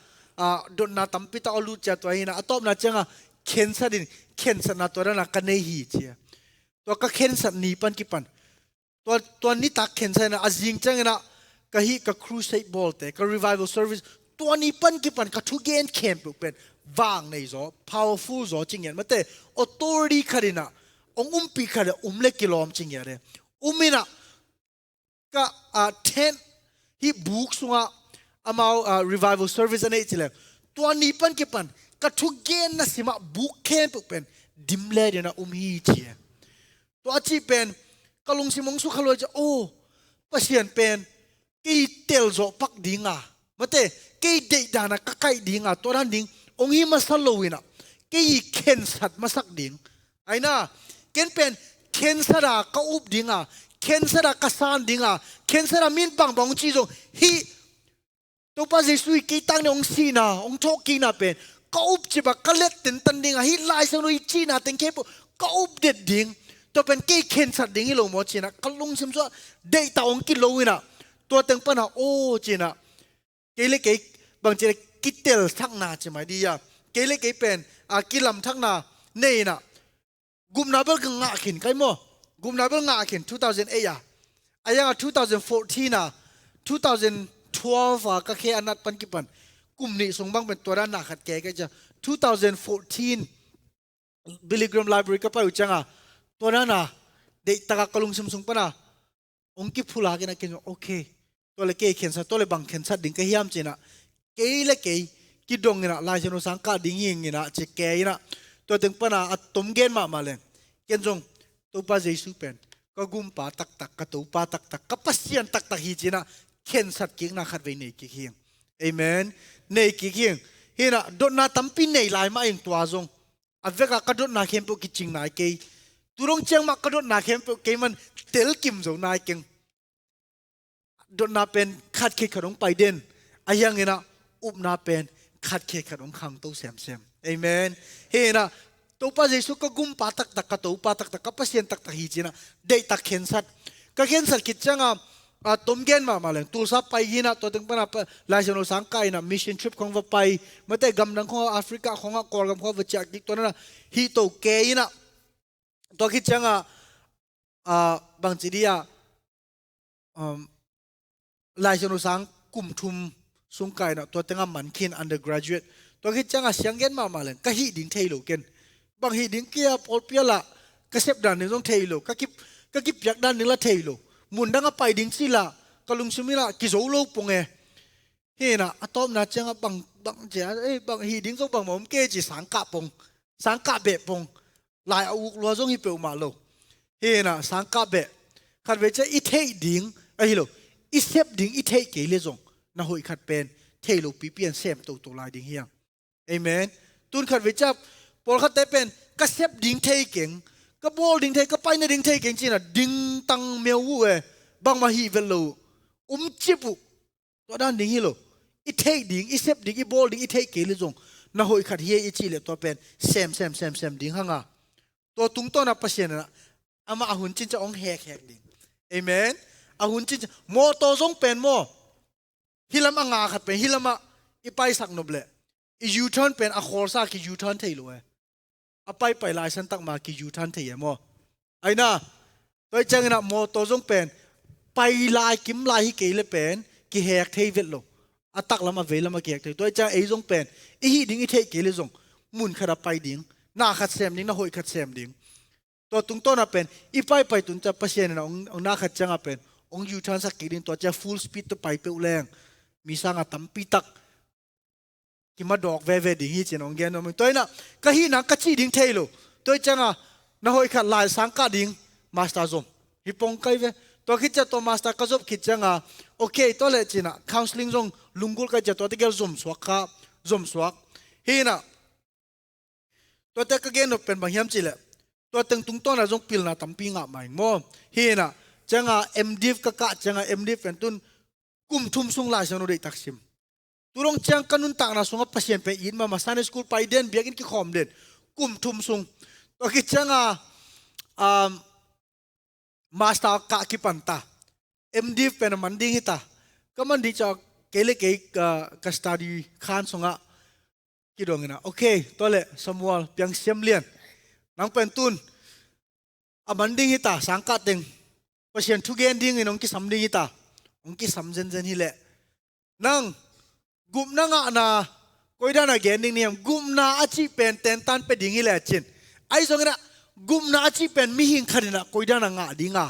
don na tampi ta olu cha to hina atop na changa khen sat na to na ka nei hi chi to ka khen sat ni pan ki pan to ni tak khen sa na azing changa na ka hi ka crusade ball te ka revival service to ni pan ki pan ka thu gen khem pu pen wang nei zo powerful zo chingen mate authority kharina ong pi khare le kilom chingere umina ka 10 hi book sunga amau revival service ane chile to ni pan ki pan ka thu gen na sima book khem pu pen dimle na hi chi to achi pen kalung simong su khalo cha o pasien pen ki tel zo pak dinga mate ki de dana ka kai dinga to ran ding ong hi masalowina ki ken sat masak ding aina ken pen ken sara ka up dinga ken sara ka san dinga ken sara min pang bang chi zo hi to pa jesu ki tang ne ong sina ong thok ki na pen ka up chi ba ka let ten tan dinga hi lai sa no hi chi na ten ke ka up det ding to pen ki ken sat ding hi lo mo chi na kalung sim so de ta ong ki lo wina to teng pa na o chi na ke le ke bang chi kitel thak na chi mai dia ke le ke pen kilam thak na nei na gum na bel nga khin kai mo gum na bel nga khin 2008 ya ayang 2014 na 2012 ka khe anat pan ki pan kum ni song bang pen tora na khat ke ja 2014 Billy Graham Library ka pa uchanga tora na de taka kalung sim sung pa na ong ki phula ke na kin okay to le ke khen sa to le bang khen sa ding ka hiam china ke le ke ki dong ina lai jeno sang ka ding ing ina che ke ina to teng pa na atom gen ma len ken jong to pa jesu pen ka gum pa tak ka to pa tak ka pasien tak hi china khen sat ki na khat ve nei ki hiang amen nei ki hiang hina don na tampi nei lai ma ing tua jong aveka ka don na khem po ki ching nai ke turong chang ma ka don na khem po ke man tel kim zo nai keng don na pen khat ke kharong pai den ayang ina up na pen khat ke kharong khang to sem amen hina to pa jesu ka gum pa tak ka to pa tak ka pasien tak hi china dei tak khen sat kit changa tom gen ma len tu sa pai hina to teng pa na la jeno sang kai na mission trip khong va pai mate gam nang khong africa khong kor gam khong va chak dik to na hi to ke ina to kit changa bang chi dia lai jeno sang kum thum sung kai na to tenga man khin undergraduate to ki changa siang gen ma len ka hi ding thei lo ken bang hi ding kia pol piala ka sep dan ni jong thei lo ka kip yak dan ni la thei lo mun danga pai ding sila kalung sumila ki zo lo ponge he na atom na changa bang ja bang hi ding jong bang mom ke ji sang ka be pong lai au lo jong hi pe ma lo he na sang ka be khat ve cha I thei ding ai lo I sep ding I thei ke le jong na hoi khat pen thei lo pi pian sem to lai ding hiang amen tun khat ve cha pol khat te pen ka sep ding thei keng ka bol ding thei ka pai na ding thei keng china ding tang meu wu bang ma hi vel lo chipu to dan ding hi lo I thei ding I sep ding I bol ding I thei ke le jong na hoi khat hi I chi le to pen sem ding hanga to tung to na pasien na ama ahun chin cha ong hek ding amen ahun chin mo to jong pen mo hilam anga khat pen hilama ipai sak noble I U-turn pen a khorsa ki U-turn thei lo apai pai lai san tak ma ki U-turn thei mo aina toi changina mo to jong pen pai lai kim lai hi ke le pen ki hek thei vet lo atak lama ve lama ki hek thei toi chang ei jong pen I hi ding I thei ke le jong mun khara pai ding na khat sem ding na hoi khat sem ding to tung to na pen ipai pai tun cha pasien na ong na khat changa pen ong U-turn sak ki ding to cha full speed to pai pe uleng mi sanga tampi tak ki ma dok ve ding hi chen ong gen no toi na ka hi na ka chi ding thei lo toi changa na hoi khat lai sang ka ding master zom hi pong kai ve to khit cha to master ka job khit changa okay to le china counseling zong lungul ka cha to te gel zom swak hi na ตัวแต่ก็เกณฑ์เป็นบางยามจีแหละตัวตึงตุงต้นอะจงปิลนะตั้มปีงะใหม่โมเฮน่ะจังอ่ะเอ็มดีฟก็กะจังอ่ะเอ็มดีฟเป็นตุนกุมทุ่มสุงลายสนุดิตักซิมตุลงจังกันุนตักนะสุงกับพัศยันไปอินมาสันสกูลไปเดินเบียกินกี่ขอมเด่นกุมทุ่มสุงตัวกิจังอ่ะมาสตาร์กะกี่ปันตาเอ็มดีฟเป็นมันดิ้งฮิตาก็มันดีจากเกลี่ยกัสตาดีขานสุงอ่ะกี่ดวงนะโอเคตัวเล่สมัวเพียงเสียมเลียนนังเป็นตุนมันดิ้งฮิตาสังกัดดึงพัศยันทุกเย็นดิ้งน้องกี่สำดิ้งฮิตาองค์กี่สำเจนเจนฮิเล่นังกุมนังอ่ะนะก็ได้นะเกณฑ์นี่กุมนาอาชีเป็นเต็นตันไปดิ้งฮิเล่จินไอ้ส่งนะกุมนาอาชีเป็นมิหิงขันนะก็ได้นะงะดิ้งอ่ะ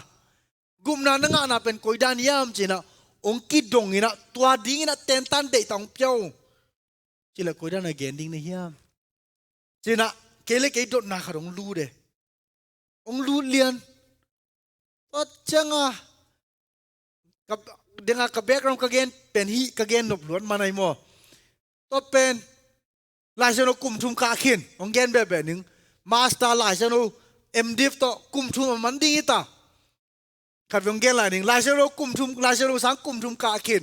กุมนานังอ่ะนะเป็นก็ได้นี่ยามจินะองค์กี่ดงนี่นะตัวดิ้งนะเต็นตันเด็กต้องเปียวจิละก็ได้นะเกณฑ์ดิ้งนี่ยามจินะเกลี่ยเกย์ดนาขดองลูเดองลูเลียนก็จังอ่ะกับเด็กกับแบกกราวด์กเกนเป็นฮีกเกนนบล้วนมาในหม้อตัวเป็นลายเชนกุมทุมกาขินองเกนแบบหนึ่งมาสเตอร์ลายเชนเอ็มดิฟตัวกุมทุมมันดีตาขัดองเกนลายหนึ่งลายเชนกุมทุมลายเชนสังกุมทุมกาขิน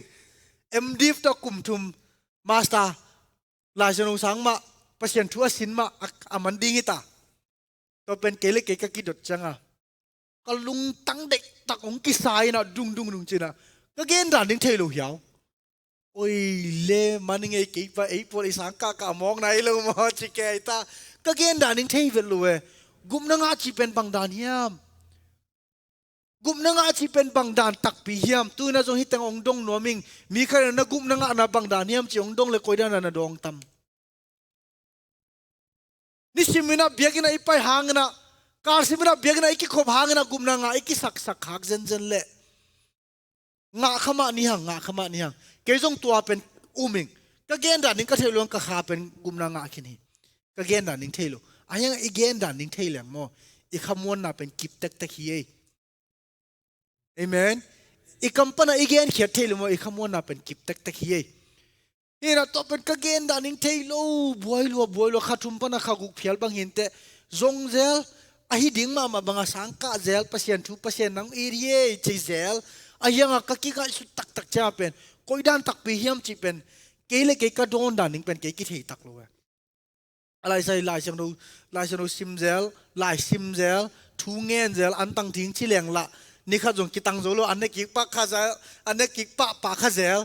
เอ็มดิฟตัวกุมทุมมาสเตอร์ลายเชนสังมาพัศยันทัวสินมามันดีตาตัวเป็นเกลี่ยเกย์กิดดจังอ่ะก็ลุงตั้งเด็กตักองกิสายนะดุงจีนะก็เกณฑ์ด่านดิ้งเทลูเหี่ยวโอ้ยเล่มันยังไงกี่ปะไอ้พวกไอ้สังกามองไหนลูมอจิเกยตาก็เกณฑ์ด่านดิ้งเทเวลูเอกุมนังอาชีเป็นบังดานเฮียมกุมนังอาชีเป็นบังดานตักปีเฮียมตัวน่าจงฮิตงองดงนัวมิงมีใครนะกุมนังอาณาบังดานเฮียมจีองดงเลยคอยด้านน่ะดองตั้มนี่สิมินะเบียกินะไอ้ไปหางนะการสิมินะเบียกินะไอ้กี่ขบหางนะกุมนังไอ้กี่สักหักเจนเละงาขมานี่หังงาขมานี่หังเกยจงตัวเป็นอุมิงก็เกณฑ์ด่านนี้ก็เทลวงก็ขาเป็นกุมนางาคินีก็เกณฑ์ด่านนี้เทลอันยังอีเกณฑ์ด่านนี้เทลอย่างมั่วอีขมวนน่ะเป็นกิบเต็กตะขี้เอเมนอีคำปนะอีเกณฑ์เขียนเทลมั่วอีขมวนน่ะเป็นกิบเต็กตะขี้นี่นะตัวเป็นก็เกณฑ์ด่านนี้เทลบวยลัวขาดทุมปนะขากุกเพียลบางเห็นแต่จงเซลไอ้ดิ่งมาบางสังกะเซลเปอร์เซ็นต์ทุกเปอร์เซ็นต์นังเอเรียเจเซลไอ้ยังก็กี่ก็สุดตักจ้าเป็นก็ด้านตักปีเฮียมจีเป็นเกลี่ยเกย์ก็โดนด่านนึงเป็นเกย์กี่เทตักเลยอะไรใส่ลายเชนูซิมเซลลายซิมเซลทูเงินเซลอันตั้งทิ้งที่เหลียงละนี่ข้าจงกิตังโซโลอันนี้กิปักข้าเซลอันนี้กิปะข้าเซล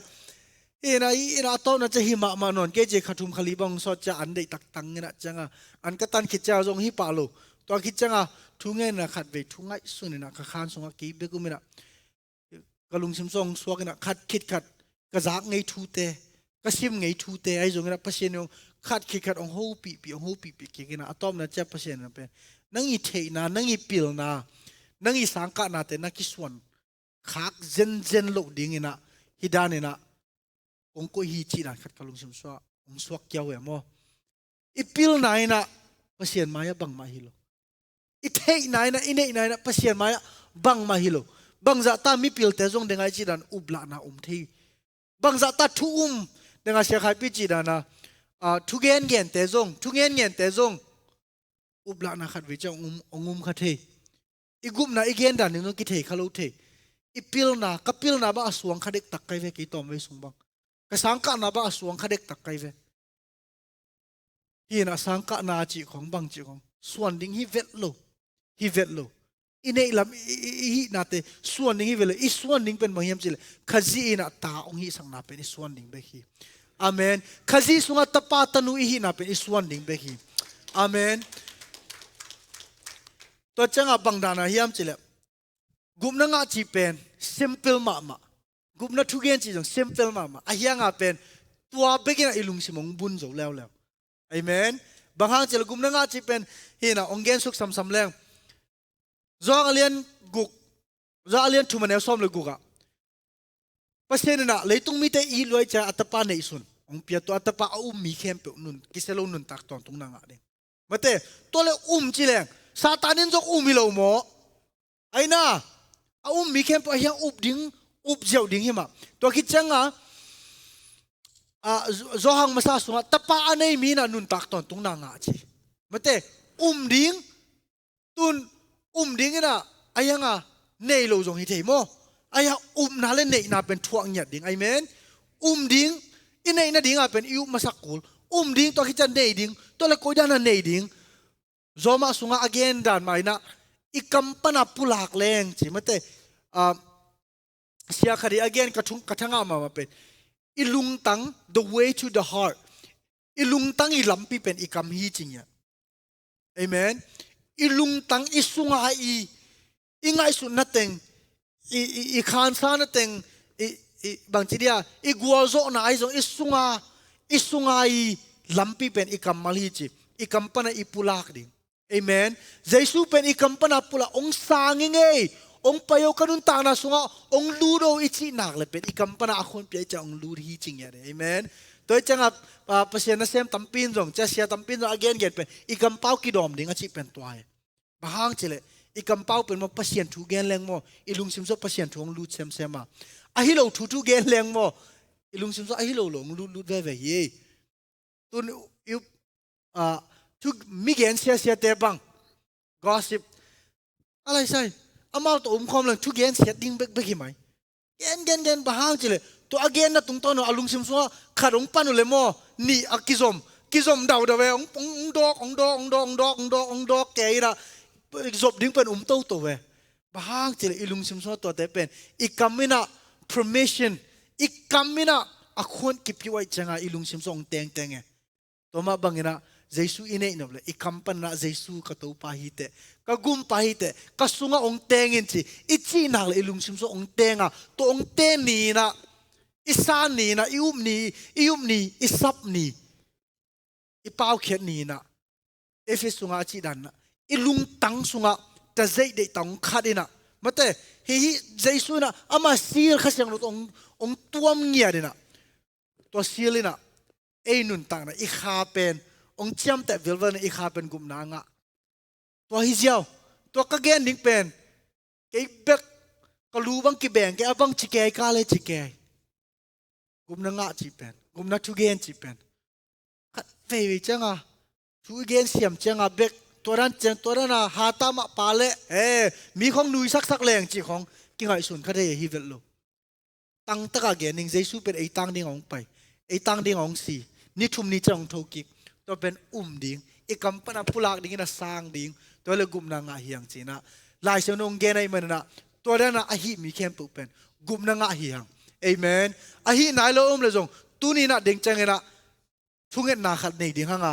อีน่ะต้นน่ะจะหิมะมานอนเกย์ขัดทุมขลีบังสอดจะอันได้ตักตังเนี่ยนะจังอ่ะอันก็ตันคิดเจ้าจงหิปะโลตัวคิดจังอ่ะทูเงินน่ะขัดไปทูไงส่วนนี่นะข้าขานสงฆ์กีเบกุมินะก็ลุงซิมซองสวกนะขัดคิดขัดก็จากไงทูเตก็ซิมไงทูเตไอ้จงนะพัศยันขัดคิดขัดองหูปีองหูปีกี่กันนะอะตอมนะเจ้าพัศยันนะเป็นนั่งอีเทนะนั่งอีปิลนะนั่งอีสังกัดนะแต่นักกิสวนขักเจนโลกดิ้งนะฮิดานี่นะองก็ฮีจีนะขัดก็ลุงซิมสวกองสวกเกี่ยวเอโมอีปิลนายนะพัศยันมายาบังมาฮิโลอีเทนายนะอีเนนายนะพัศยันมายาบังมาฮิโลบางจัตตามีพิลเตจงเดงไอจีดันอุบลานาทีบางจัตตาทุมเดงไอเสียขายพิจีดานะทุกเงินเตจงอุบลานาขัดวิจังขัดเทอีกุมนาอีเงินดันนึงกิเทขลุเทอีพิลนากับพิลนาบ้าสวงขัดเด็กตักไกเวกิตอมไว้สงบังกสังกันาบ้าสวงขัดเด็กตักไกเวฮีน่ะสังกันาจีของบางจีของส่วนดิ้งฮิเวตโลอินเอลามอีนาเตส่วนหนึ่งฮิเวลอีส่วนหนึ่งเป็นมหิมจิเลขจีน่ะตาองฮิสังนาเป็นอีส่วนหนึ่งเบคีอาเมนขจีสุงตปาตันุอีฮินาเป็นอีส่วนหนึ่งเบคีอาเมนตัวจังอ่ะบังดานาฮิมจิเลกุมนังอาจีเป็น simple มากุมนัทุกอย่างจีจง simple มาอาฮิยังอ่ะเป็นตัวเบกินาอิลุงสิมงบุญโจแล้วอาเมนบางครั้งจิเลกุมนังอาจีเป็นฮินะองเกนสุขซ้ำๆแรงจอเลียนกุกจอเลียนทุมันเอลซอมเลยกุกอะพัศยันน่ะเลยต้องมีแต่อีลอยจะอัตปาในสุนองเปียตัวอัตปาอุ้มมีเข้มเปนุนกิเซโลนุนตักตอนตรงนั้นอ่ะเด้มาเตะตัวเลยจีแรงซาตานินจกมีโลโมไอ้น่ะมีเข้มเปยังดิ้งเจียวดิ้งหิมะตัวคิดจังอ่ะจอหังมาซาสุงตะปาอันไหนมีน่ะนุนตักตอนตรงนั้นอ่ะจีมา มาเตดิ้งตุนดิ้งนะไอ้ยังอ่ะเนยโลจงฮิเทโมไอ้ยังนั่นเลยเนยน่าเป็นทวงหยัดดิ้งไอเมนดิ้งอินเนยน่ะดิ้งอ่ะเป็นอิวมาสักกูลดิ้งตัวคิดจะเนยดิ้งตัวละกูจะนั่นเนยดิ้งโจมาสุงา again ด่านใหม่นะอีกัมปนาปุลักแรงจิมาเตเสียคดี again กระทั่งมาเป็นอิลุงตัง the way to the heart อิลุงตังอีลำปีเป็นอีกัมฮีจริงเนี่ยเอเมนอิลุงตังอิสุงาอีง่ายสุดนั่นเองอีขานซานั่นเองบางทีเดียอีกัวโซน่าไอ้ส่งอิสุงาอีลำปีเป็นอีกัมมาลีจิอีกัมปนาอีปุลักดิ่งเอเมนเจสุเป็นอีกัมปนาปุลักองสางเงยองไปเอากันนุนตางนาสุงาองลูโดอิจินักเลยเป็นอีกัมปนาอาคนเปียจะองลูดฮีจริงเนี่ยเอเมนตัวจังอ่ะภาษาเซมตัมปินจงจะเสียตัมปินจง again เกิดเป็นอีกัมเป้ากิดอมดิ่งอาชีพเป็นตัวบางเจเลยอีกัมเป้าเป็นมาภาษาถูกเกนแรงโมอีลุงซิมโซภาษาถูกลูดเซมมาอาฮิโลถูกเกนแรงโมอีลุงซิมโซอาฮิโลลงลูดเว่ยเย่ตัวอีทุกมิเกนเสียเตบัง gossip อะไรใช่อามาตัวคอมเลยทุกเกนเสียดิ้งเบกไหมเกนบางเจเลยตัว again นะตรงต้นอาลุงซิมโซขาดองปันุเลโมนี่อากิซอมดาวเวองดอกแกอีระจบดิ้งเป็นตัวเวบางเจเลยอีลุงซิมโซตัวแต่เป็นอีกำมินะ permission อีกำมินะอาควรกิบอยู่ไว้จังอีลุงซิมโซองเตงไงตัวมาบังนะเจสุอินเองนั่นเลยอีกคำปันนะเจสุกตัวปาหิเตกกุมปาหิเตกสุงาองเตงอินจีอิจีนักเลยลุงซิมโซองเตงอ่ะตัวองเตงนี่นะอิสานนี่นะอิอุมนี่อิซับนี่อิปาวเขียนนี่นะเอฟสุงาจีดันนะอิลุงตังสุงาแต่เจเดตังขัดนะมาเตเฮีเจสุนะอามาซีลข้าเสียงรถองตัวมเงียดนะตัวซีลนะเอนุนตังนะอีขาเป็นองเจียมแต่เวลวันอีขาเป็นกุมนางะตัวฮิเจียวตัวกะเกนดิ้งเป็นเก็บเบกก็รู้บังกิแบงแกบังจิเกยกาเลยจิเกยกุมนางะจิเป็นกุมนาทุเกนจิเป็นเฟยจังอ่ะทุเกนเสียมจังอ่ะเบกตัวนั้นเจงตัวนั้นอ่ะหาตามะปาเล่มีของนุยสักแรงจีของกิ่งไอสุนคดีฮิเวลโลตั้งตะกะเกนนิ่งเจสุเป็นไอตั้งดิ้งองไปไอตั้งดิ้งองสีนี่ทุ่มนี่จังทกิกตัวเป็นดิ้งอีกคำปนับพุลักดิ้งนะสร้างดิ้งตัวเลยกุมนางะเฮียงจีนะลายเสนงเกนไอมันนะตัวนั้นนะอหิมีเข้มปุเป็นกุมนางะเฮียงเอเมนอหินายโลเลยจงตัวนี้นะเด้งจังนะทุ่งเงินนาขัดในดิ้งห่าง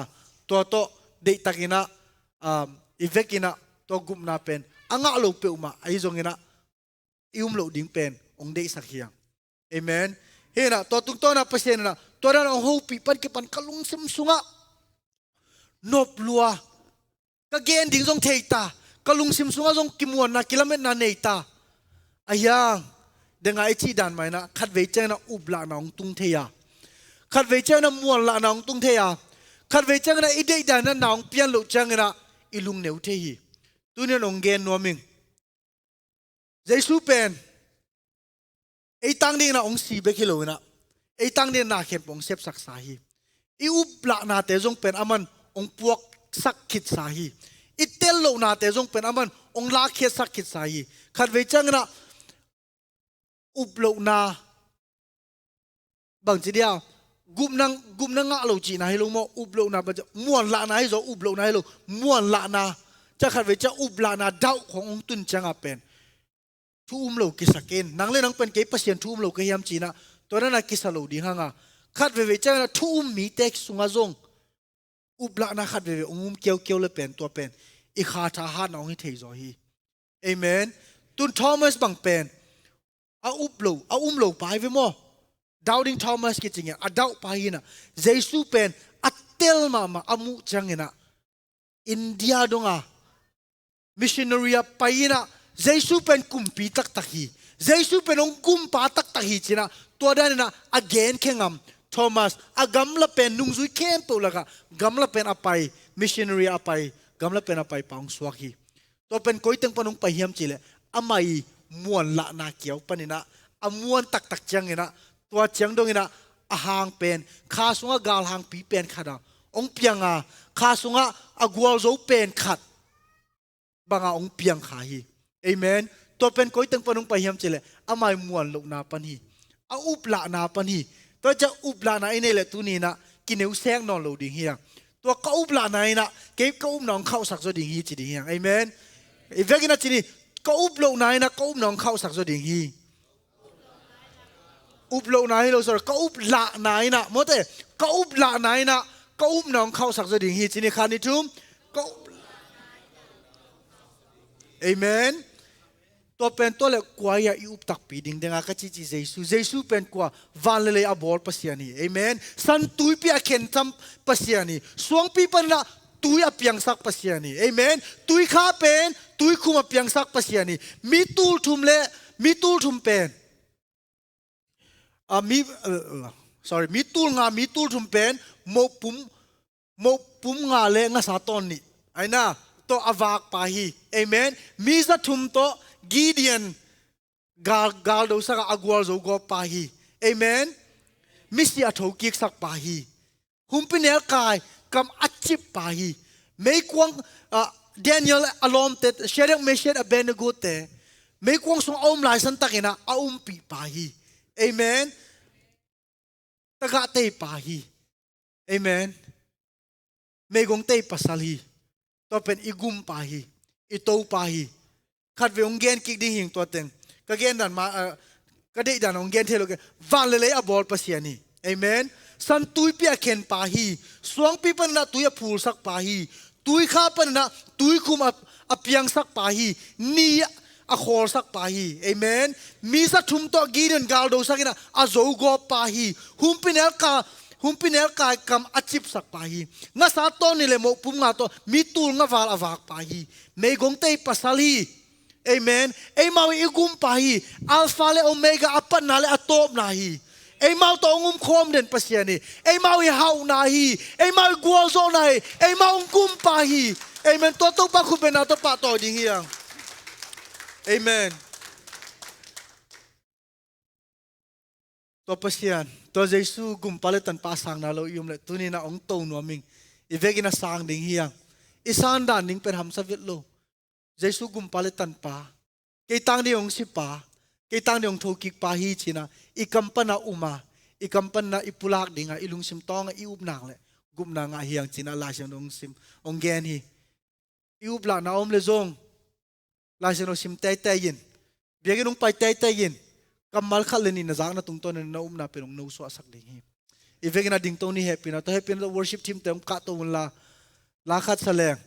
ตัวโตเด็กตะกินะอีเวกินะตัวกุมนาเป็นอ่างะโลเปอุมาไอจงนะอิอุมโลดิ้งเป็นองเด็กสักเฮียงเอเมนเฮ้ยนะตัวตุ้งตัวนะเปอร์เซ็นต์นะตัวนั้นองหูปีปันเก็บปันกะลุงซิมสุงะนบลัวกะเกนดิ้งจงเทตากะลุงซิมสุงะจงกิมวนนะกิโลเมตรนะเนตาอายังเดงไอจีดันไหมนะขัดเวเจนะอุบลานะองตุงเทียขัดเวเจนะมวนละนะองตุงเทียขัดเวเจนะอีเดดันนะน้องเปียนลุจังนะอีลุงเนวเทียตัวนี้องเกนนัวมิงเจสุเป็นไอตังดิ้งนะองสีเบกิโลนะไอตังดิ้งนะเข็มองเซฟสักสาฮีอีอุบลานะเตจงเป็นอามันองพวกสักขิดสาฮีอิเตลโลนาเตจงเป็นอามันองลาเขียสักขิดสาฮีขัดเวจังนะอุบโลนาบางทีเดียวกุมนังอะโลจีนะให้ลงมาอุบโลนาบัจม้วนละนะให้โจอุบโลนาให้ลงม้วนละนะจะขัดเวจังอุบลานาดาวขององตุนจังอาเป็นทุ่มโลกิสเกนนังเล่นนังเป็นเก็บเปอร์เซ็นต์ทุ่มโลกิยามจีนะตัวนั้นกิสโลดีห่างอ่ะขัดเวจังนะทุ่มมีเต็กสุงาจงอุบละนะขัดเวองุมเกี่ยวเลยเป็นตัวเป็นอีขาทหารน้องให้เทจอฮีเอเมนตุนทอมัสบังเป็นอาอุ้มโลไปเวมอดาวดิ้งทอมัสกิจเงี้ยดาวไปนะเจสุเป็นอัตเตลมาอามุจังเงี้ยอินเดียดงอ่ะมิชชันนารีไปนะเจสุเป็นกุมปีตักฮีเจสุเป็นองกุมปาตักฮีจีนะตัวนั้นนะ again แข่งทอมัสอากำละเป็นนุ่งซุยเข้มตัวละกะกำละเป็นอภัยมิชชันนารีอภัยกำละเป็นอภัยปองสวากีตัวเป็นก้อยตึงปนุงไปเฮียมจีเลยอาไม่มวนละนาเกี่ยวปนินะอามวนตักจังเงินะตัวจังดงเงินะอาหางเป็นข้าสงกาลหางปีเป็นขนาด ong pianga kha sunga agwal zo pen khat banga ong piang kha hi amen to pen koi tang panung pahiam chile amai muan lo na pan hi a upla na pan hi to cha upla na ine le tu ni na kineu seng non lo ding hiang to ka upla na ina ke ka nong khau sak zo ding hi chi ding hiang amen ivekina chini ka uplo na ina ka nong khau sak zo ding hi uplo na hi lo sor ka upla na ina mote ka upla na ina ka nong khau sak zo ding hi chini khani thum ka amen to pen to le kwa ya i up tak pi ding denga ka chi chi jesu pen kwa van le abol pasiani amen san tui pi a ken cham pasiani suang pi pan na tui a piang sak pasiani amen tui kha pen tui khuma piang sak pasiani mi tul thum pen mi tul thum pen mo pum nga le nga sa ton ni aina to avak pa hi amen mi za thum to Gideon gal do saka agwal zo go pa hi amen misi atho kik sak pa hi humpinel kai kam achip pa hi mei kwang Daniel alom te Shadrach Meshach Abednego te mei kwang song om lai san takina a pi pa hi amen taga te pa hi amen mei gong te pasal hi to pen igum pa hi ito pa hi khát về ông gen kik ding hing to teng ka gen dan ma ka dei dan ông gen thelo ke van le abol pasiani amen san tui pia ken pa hi suang pi pan na tui a phul sak pa hi tui kha pan na tui khum a piang sak pa hi ni a khol sak pa hi amen mi sa thum to gideon gal do sakina a zo go pa hi humpinel ka kam achip sak pa hi nga sa to ni le mo pum nga to mi tul nga wal awak pa hi me gong te pasal hi amen ei mau igum pa hi alpha le omega apan na le atop na hi ei mau to ngum khom den pasiani ei mau hi hau na hi ei mau gual zo na hi ei mau ngum pa hi amen to pa khu bena to pa to ding hiang amen to pasian to jesu gum paletan pa sang na lo yum le tunina ong to no ming ivegina sang ding hiang isan dan ning per ham savit lo jesu gum paletan pa ke tang di ong si pa ke tang di ong thokik pa hi china I kampana uma I kampana ipulak dinga ilung sim tonga I upnang le gum na nga hiang china la siang ong sim ong gen hi I upla na om le zong la siang sim tay tay yin biagin ong pai tay tay yin kamal khaleni na zang na tung ton na umna perong no so asak ding hi ivegina ding to ni happy na to worship team tem ka to la khat saleng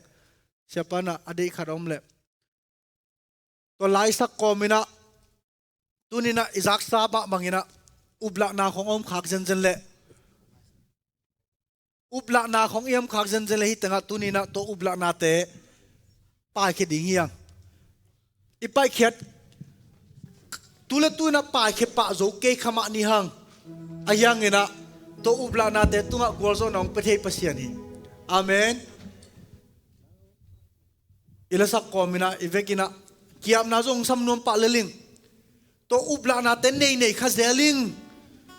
siapa na adai kharom le to lai sak komina tunina izak saba mangina ubla na khong om khak zen le ubla na khong yam khak zen le hi tanga tunina to ubla na te pa khe ding hiang ipai khet tula tuna pa khe pa zo ke khama ni hang ayang ina to ubla na te tunga golzo nong pathei pasiani amen ilasak komina ivekina kiam na zong sam nom pa leling to ubla na ten nei khazeling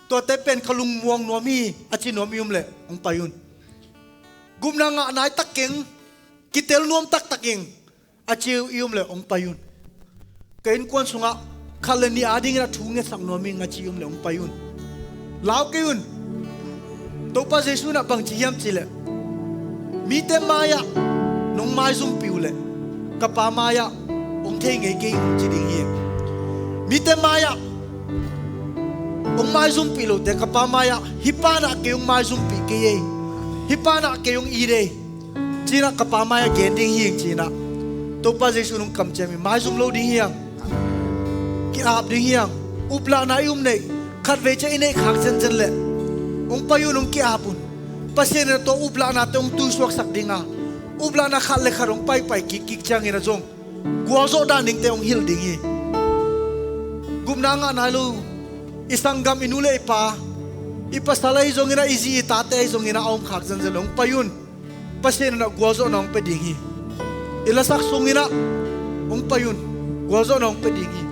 to te pen khalung muang nomi achi nomium le ong payun gumna nga nai takeng kitel nom taking achi ium le ong payun kain kon sunga khalani ading ra thunge sang nomi ngachi ium le ong payun law keun to pa jesu na bang chiam chile mi te maya nong mai zum piule kapa maya ong thei ngai ke chi ding hi mi te maya ong mai zum pi lo te kapa maya hipana ke ong mai zum pi ke ye hipana ke ong ire china kapa maya gending hi china to pa jesu nong kam chemi mai zum lo ding hiang ki ap ding hiang upla na yum nei khat ve che ine khak chen chen le ong payu nong ki apun pasien to upla na te ong tu suak sak dinga ubla na khal le kharong pai ki chang ina jong guazo da ning te ong hil ding hi gumna nga na lu isangam inule ipa salai jong ina izi ta te jong ina om khak jan jan ong payun pasien na guazo nong pe ding hi ilasak song ina ong payun guazo nong pe ding hi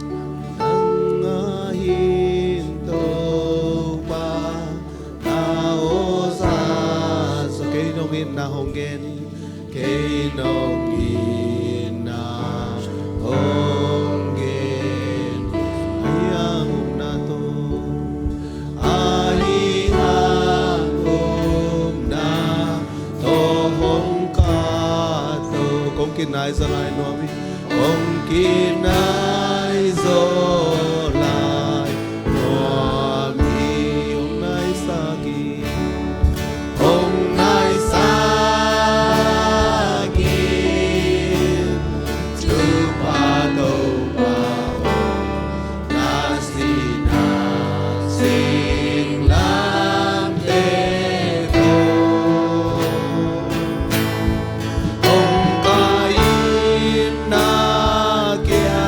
hong gen ke nong ina hong gen ayang na to ai hong na to hong ka to kong kinai sa lai no mi kong kinai zo lai no mi hong nai sa ki hong nai sa ki tu pa do pa na sin lam te ko hong kai na kya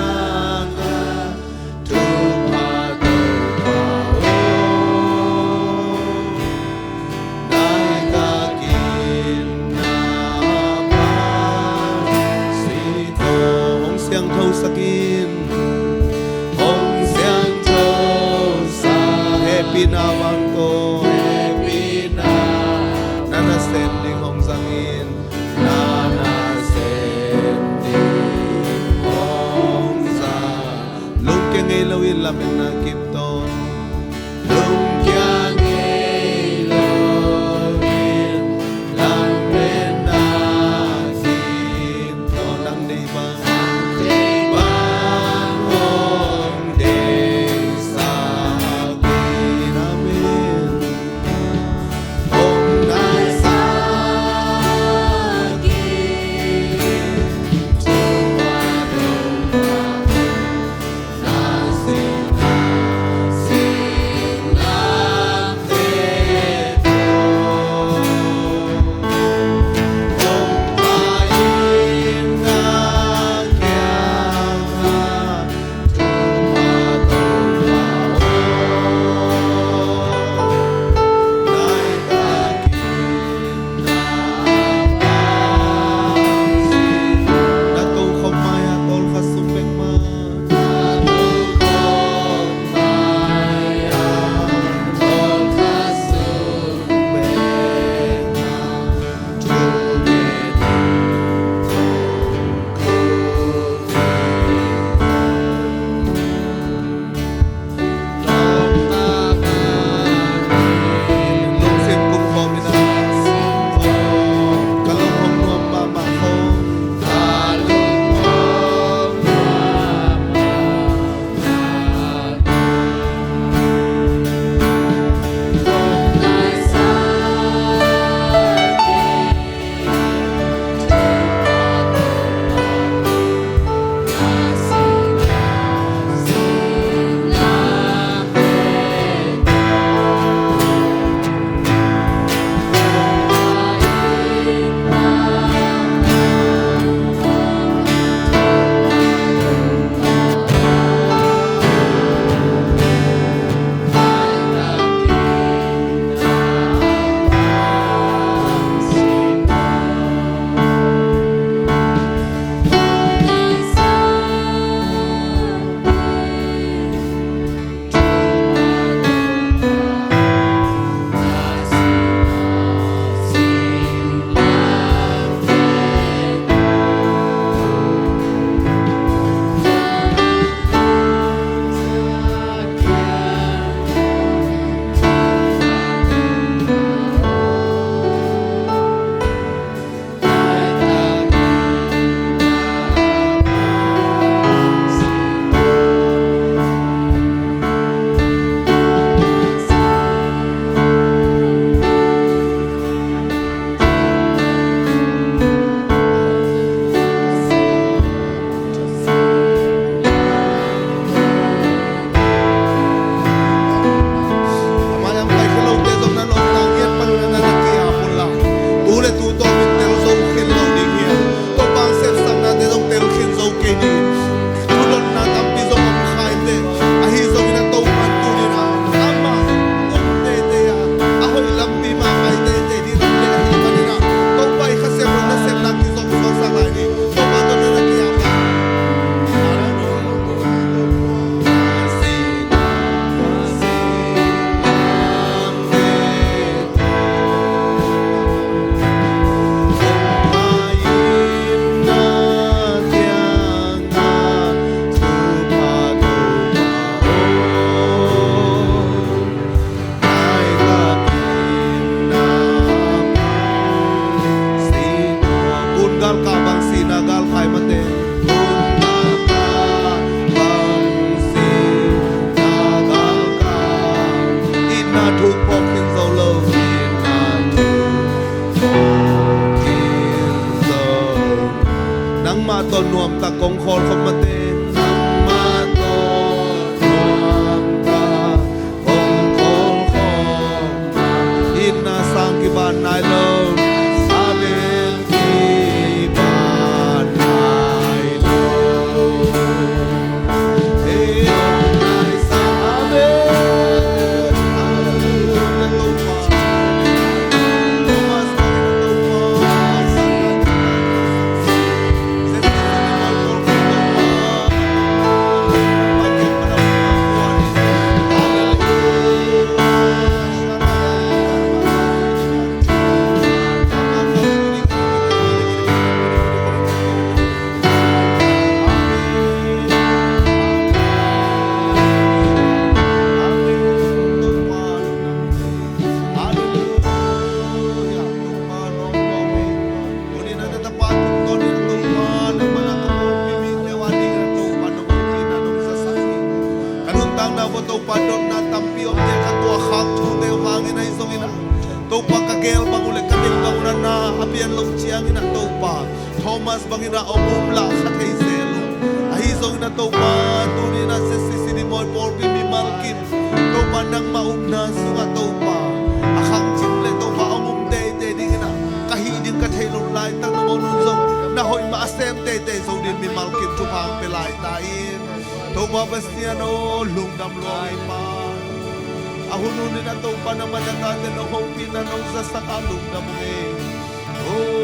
ta kong khol khom maten ma to nuam ta kong khol khom inna sang ki ban nai lo amen ki ban nai lo hey nai sang amen hallelujah to pa Thomas Thomas bangina omumla sa Hazel ahizong na to pa tuni na si ni moy por mi malkin to pa nang maugna sunga to pa akang chimle to pa omum de ding na kahidin ka thailon lai tang mo nunzong na hoy ma asem te so din mi malkin tu pang pelai tain to pa bastiano lungdam loy pa ahununin na to pa na manatan no hopi na no sa sakalong na mo